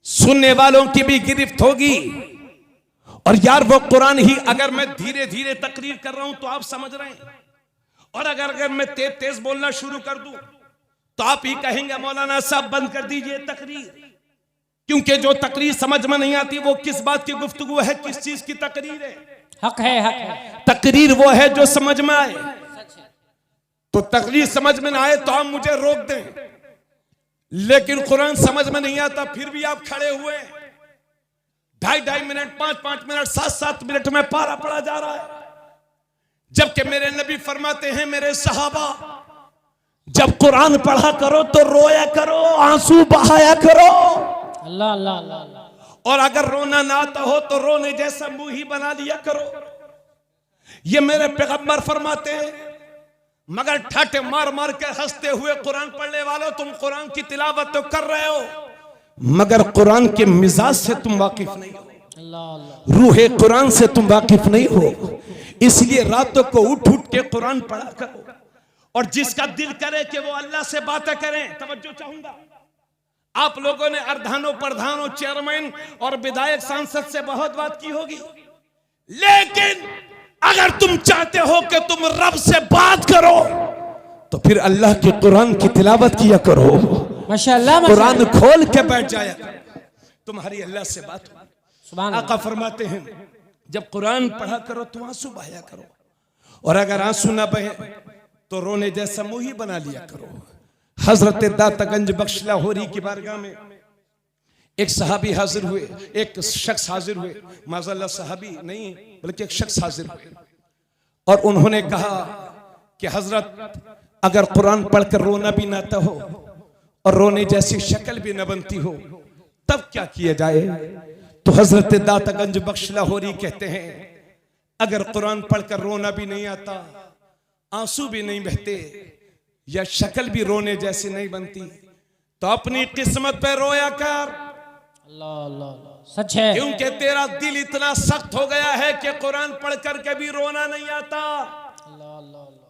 सुनने वालों की भी गिरफ्त होगी। और यार वो कुरान ही अगर मैं धीरे धीरे तकरीर कर रहा हूं तो आप समझ रहे हैं, और अगर मैं तेज बोलना शुरू कर दूं तो आप ही कहेंगे मौलाना साहब बंद कर दीजिए तकरीर। क्योंकि जो तकरीर समझ में नहीं आती वो किस बात की गुफ्तगू है, किस चीज की तकरीर है? हक है, हक है। तकरीर वो है जो समझ में आए। तो तकरीर समझ में ना आए तो आप मुझे रोक दें, लेकिन कुरान समझ में नहीं आता फिर भी आप खड़े हुए 2.5 मिनट, 5 मिनट, 7 मिनट में पारा पढ़ा जा रहा है। जबकि मेरे नबी फरमाते हैं, मेरे सहाबा जब कुरान पढ़ा करो तो रोया करो, आंसू बहाया करो। अल्लाह अल्लाह अल्लाह। और अगर रोना ना आता हो तो रोने जैसा मुंह ही बना लिया करो। ये मेरे पैगंबर फरमाते हैं। मगर ठाटे मार मार के हंसते हुए कुरान पढ़ने वालों, तुम कुरान की तिलावत तो कर रहे हो मगर कुरान के मिजाज से तुम वाकिफ नहीं हो, अल्लाह अल्लाह। रूहे कुरान से तुम वाकिफ नहीं हो। इसलिए रातों को उठ उठ के कुरान पढ़ा करो। और जिसका दिल करे कि वो अल्लाह से बातें करें, तवज्जो चाहूंगा। आप लोगों ने अर्धानों, प्रधानों, चेयरमैन और विधायक, सांसद से बहुत बात की होगी, लेकिन अगर तुम चाहते हो कि तुम रब से बात करो तो फिर अल्लाह के कुरान की तिलावत किया करो। माशाअल्लाह, कुरान खोल के बैठ जाया करो, तुम्हारी अल्लाह से बात हो। सुभान आका फरमाते हैं जब कुरान पढ़ा करो तो आंसू बहाया करो, और अगर आंसू ना बहे तो रोने जैसा मुंह ही बना लिया करो। हजरत दातागंज बख्श लाहौरी की बारगाह में एक सहाबी हाजिर हुए, एक शख्स हाजिर हुए, माज़अल्लाह सहाबी नहीं बल्कि एक शख्स हाजिर हुए, और उन्होंने कहा कि हजरत अगर कुरान पढ़कर रोना भी ना आता हो और रोने जैसी शक्ल भी न बनती हो तब क्या किया जाए? तो हजरत दातागंज बख्श लाहौरी कहते हैं अगर कुरान पढ़कर रोना भी नहीं आता, आंसू भी नहीं बहते, या शक्ल भी रोने जैसी नहीं बनती, तो अपनी किस्मत पे रोया कर। अल्लाह अल्लाह अल्लाह, सच है। क्योंकि तेरा दिल इतना सख्त हो गया है कि कुरान पढ़ करके भी रोना नहीं आता। अल्लाह अल्लाह अल्लाह।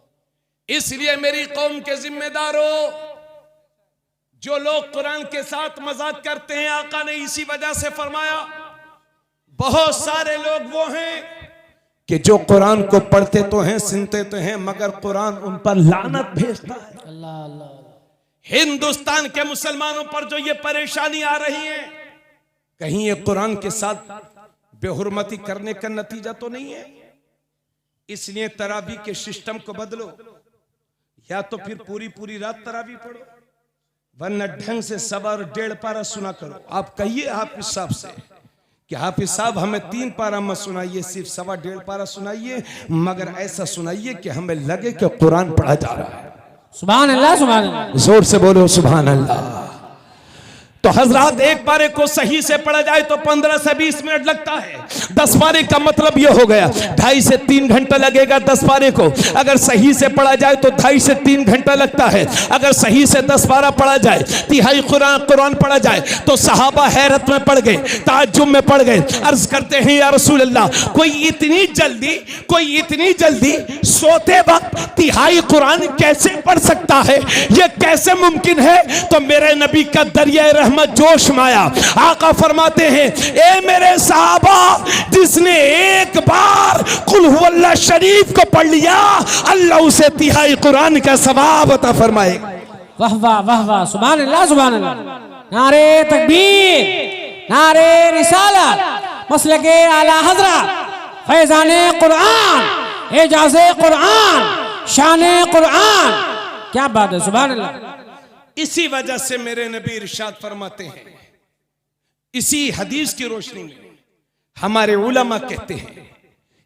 इसलिए मेरी कौम के जिम्मेदारों, जो लोग कुरान के साथ मजाक करते हैं, आका ने इसी वजह से फरमाया, बहुत सारे लोग वो हैं कि जो कुरान को पढ़ते तो हैं, सुनते तो हैं, मगर कुरान उन पर लानत भेजता है। अल्लाह अल्लाह। हिंदुस्तान के मुसलमानों पर जो ये परेशानी आ रही है, कहीं ये कुरान के साथ बेहुरमती करने का नतीजा तो नहीं है? इसलिए तरावी के सिस्टम को बदलो, या तो फिर पूरी पूरी रात तरावी पढ़ो, वरना ढंग से सवा और 1.5 पारा सुना करो। आप कहिए हाफिज साहब से कि हाफिज साहब हमें 3 पारा मत सुनाइए, सिर्फ सवा 1.5 पारा सुनाइए, मगर ऐसा सुनाइए कि हमें लगे कि कुरान पढ़ा जा रहा है। सुभान अल्लाह सुभान अल्लाह। जोर से बोलो सुभान अल्लाह। तो हजरात, एक पारे को सही से पढ़ा जाए तो 15 से 20 मिनट लगता है। 10 पारे का मतलब यह हो गया 2.5 से 3 घंटा लगेगा 10 पारे को। अगर सही से पढ़ा जाए तो 2.5 से 3 घंटा लगता है। अगर सही से 10 पारा पढ़ा जाए, तिहाई कुरान पढ़ा जाए, तो सहाबा हैरत में पड़ गए, ताज्जुब में पड़ गए, अर्ज करते हैं या रसूल अल्लाह, कोई इतनी जल्दी सोते वक्त तिहाई कुरान कैसे पढ़ सकता है? यह कैसे मुमकिन है? तो मेरे नबी का दरिया रहमत जोश में आया। आका फरमाते हैं, ए मेरे साहबा, जिसने एक बार कुल हुवल्लाह शरीफ को पढ़ लिया, अल्लाह उसे तिहाई कुरान का सवाब अता फरमाएगा। वाह वाह वाह वाह, सुभान अल्लाह सुभान अल्लाह। नारे तकबीर, नारे रिसालत, मसलके आला हजरत, फैजाने कुरान, एजाज़े कुरान, शाने कुरान। क्या बात है, सुभान अल्लाह। इसी वजह से मेरे नबी इरशाद फरमाते हैं, इसी हदीस की रोशनी में हमारे उलमा कहते हैं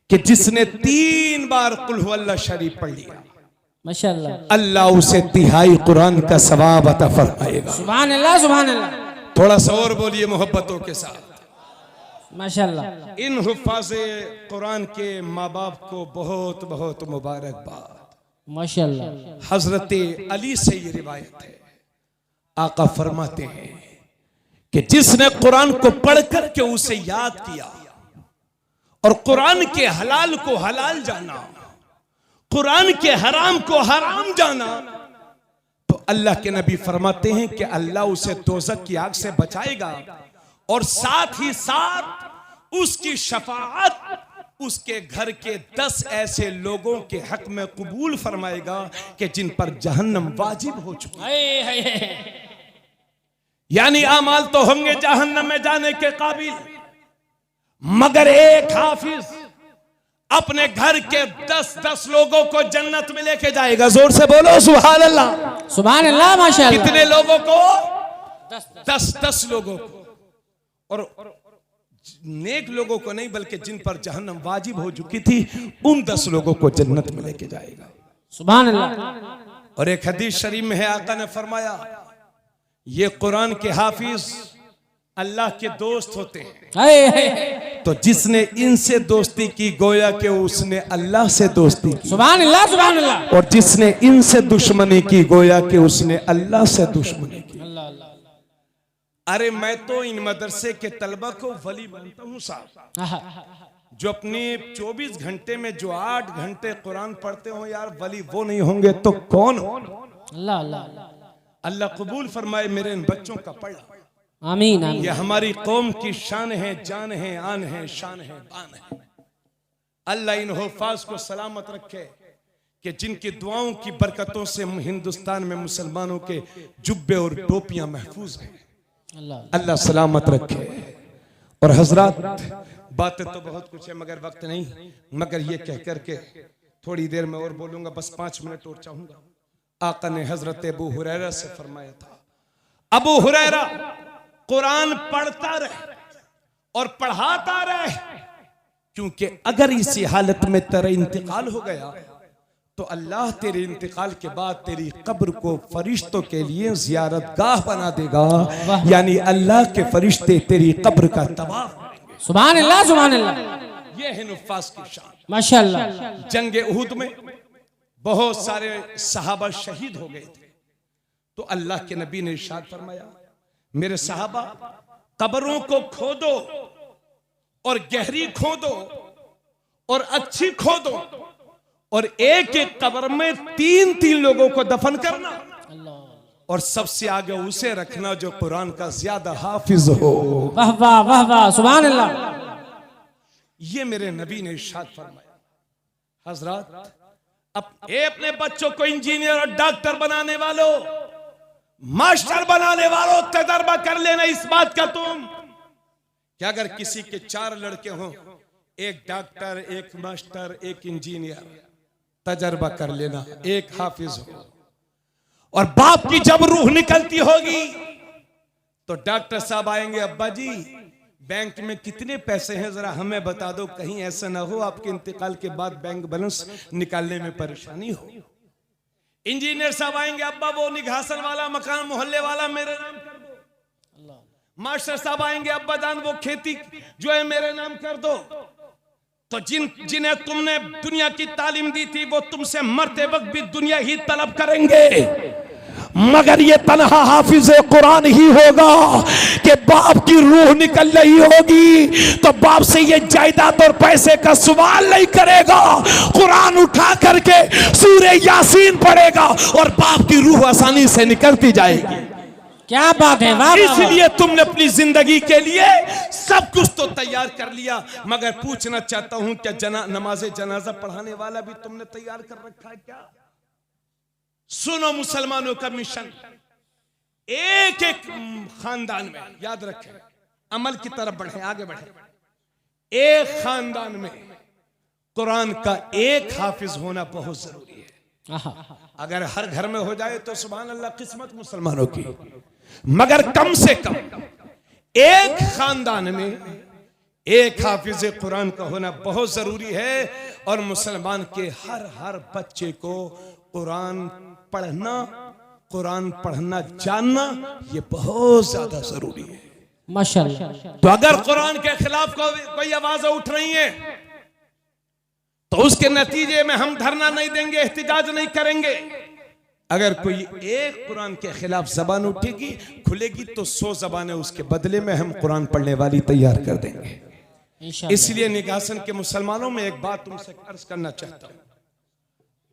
कि जिसने 3 बार कुल हुवल्लाह शरीफ पढ़ लिया, माशाअल्लाह, अल्लाह उसे तिहाई कुरान का सवाब अता फरमाएगा। सुभान अल्लाह सुभान अल्लाह। थोड़ा सा और बोलिए मोहब्बतों के साथ। माशाअल्लाह। इन हुफ़ाज़े कुरान के माँ बाप को बहुत बहुत मुबारकबाद। माशाअल्लाह। हजरत अली से ये रिवायत है, आका फरमाते हैं कि जिसने कुरान को पढ़कर के उसे याद किया और कुरान के हलाल को हलाल जाना, कुरान के हराम को हराम जाना, तो अल्लाह के नबी फरमाते हैं कि अल्लाह उसे दोज़ख की आग से बचाएगा और साथ ही साथ उसकी शफाअत उसके घर के 10 ऐसे लोगों के हक में कबूल फरमाएगा कि जिन पर जहन्नम वाजिब हो चुकी है। यानी अमाल तो होंगे जहन्नम में जाने के काबिल, मगर एक हाफिज अपने घर के 10 लोगों को जन्नत में लेके जाएगा। जोर से बोलो सुभान अल्लाह सुभान अल्लाह। माशाअल्लाह। कितने लोगों को? 10 लोगों को। और नेक लोगों को नहीं, बल्कि जिन पर जहन्नम वाजिब हो चुकी थी, उन 10 लोगों को जन्नत में लेके जाएगा। सुभान अल्लाह। और एक हदीस शरीफ में है, आका ने फरमाया, ये कुरान के हाफिज अल्लाह के दोस्त होते हैं, तो जिसने इनसे दोस्ती की गोया कि उसने अल्लाह से दोस्ती की। सुभान अल्लाह सुभान अल्लाह। और जिसने इनसे दुश्मनी की गोया कि उसने अल्लाह से दुश्मनी की। अरे मैं तो इन मदरसे के तलबा को वली मानता हूँ साहब, जो अपने 24 घंटे में जो 8 घंटे कुरान पढ़ते हो, यार वली वो नहीं होंगे तो कौन हो? अल्लाह अल्लाह। अल्लाह कबूल फरमाए मेरे इन बच्चों का पढ़ा। आमीन आमीन। ये हमारी कौम की शान है, जान है, आन है, शान है, बान है। अल्लाह इन हुफ़ाज़ को सलामत रखे कि जिनकी दुआओं की बरकतों से हिंदुस्तान में मुसलमानों के जुब्बे और टोपियां महफूज हैं। अल्लाह सलामत रखे। और हजरात, बातें तो बहुत कुछ है मगर वक्त नहीं, मगर ये कह करके थोड़ी देर में और बोलूंगा, बस 5 मिनट और चाहूंगा। आका ने हजरत अबू हुरैरा से फरमाया था, अबू हुरैरा कुरान पढ़ता रहे और पढ़ाता रहे, क्योंकि अगर इसी हालत में तेरा इंतकाल हो गया तो अल्लाह तेरे इंतकाल के बाद तेरी कब्र को फरिश्तों के लिए जियारत गाह बना देगा। यानी अल्लाह के फरिश्ते तेरी कब्र का तवाफ करेंगे। सुभान अल्लाह सुभान अल्लाह। ये है नुफ़ास की शान। माशाअल्लाह। जंगे उहुद में बहुत सारे सहाबा शहीद हो गए थे, तो अल्लाह के नबी ने इरशाद फरमाया, मेरे सहाबा कब्रों को खोदो और गहरी खोदो और अच्छी खोदो और एक एक कब्र में 3-3 लोगों को दफन करना और सबसे आगे उसे रखना जो कुरान का ज्यादा हाफिज हो। वाह वाह वाह वाह, सुभान अल्लाह। ये मेरे नबी ने इरशाद फरमाया। हजरत अपने बच्चों को इंजीनियर और डॉक्टर बनाने वालों, मास्टर बनाने वालों, तजर्बा कर लेना इस बात का तुम कि अगर किसी के 4 लड़के हों, एक डॉक्टर, एक मास्टर, एक इंजीनियर, तजर्बा कर लेना, एक हाफिज हो। और बाप की जब रूह निकलती होगी तो डॉक्टर साहब आएंगे, अब्बा जी बैंक में कितने पैसे हैं जरा हमें बता दो, कहीं ऐसा ना हो आपके इंतकाल के बाद बैंक बैलेंस निकालने में परेशानी हो। इंजीनियर साहब आएंगे, अब्बा वो निघासन वाला मकान मोहल्ले वाला मेरे नाम कर दो। मास्टर साहब आएंगे, अब्बा जान वो खेती जो है मेरे नाम कर दो। तो जिन्हें तुमने दुनिया की तालीम दी थी वो तुमसे मरते वक्त भी दुनिया ही तलब करेंगे, मगर ये तन्हा हाफिज कुरान ही होगा कि बाप की रूह निकल रही होगी तो बाप से ये जायदाद और पैसे का सवाल नहीं करेगा, कुरान उठा करके सूरे यासीन पढ़ेगा और बाप की रूह आसानी से निकलती जाएगी। क्या बात है, वाह। इसलिए तुमने अपनी जिंदगी के लिए सब कुछ तो तैयार कर लिया, मगर पूछना चाहता हूं क्या नमाज जनाजा पढ़ाने वाला भी तुमने तैयार कर रखा है क्या? सुनो मुसलमानों का मिशन, एक एक खानदान में याद रखें, अमल की तरफ बढ़े, आगे बढ़े। एक खानदान में कुरान का एक हाफिज होना बहुत जरूरी है। अगर हर घर में हो जाए तो सुभान अल्लाह, किस्मत मुसलमानों की, मगर कम से कम एक खानदान में एक हाफिज कुरान का होना बहुत जरूरी है। और मुसलमान के हर बच्चे को कुरान पढ़ना जानना ये बहुत ज्यादा जरूरी है। माशाअल्लाह। तो अगर कुरान के खिलाफ कोई आवाजें उठ रही हैं तो उसके नतीजे में हम धरना नहीं देंगे, एहतिजाज नहीं करेंगे। अगर कोई एक कुरान के खिलाफ जबान उठेगी, खुलेगी, तो 100 जबानें उसके बदले में हम कुरान पढ़ने वाली तैयार कर देंगे। इसलिए निगासन के मुसलमानों में एक बात तुमसे अर्ज करना चाहता हूं।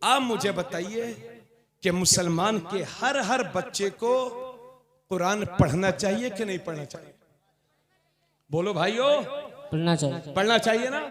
आप मुझे बताइए कि मुसलमान के हर बच्चे को कुरान पढ़ना चाहिए कि नहीं पढ़ना चाहिए? बोलो भाइयों, पढ़ना चाहिए। पढ़ना चाहिए ना।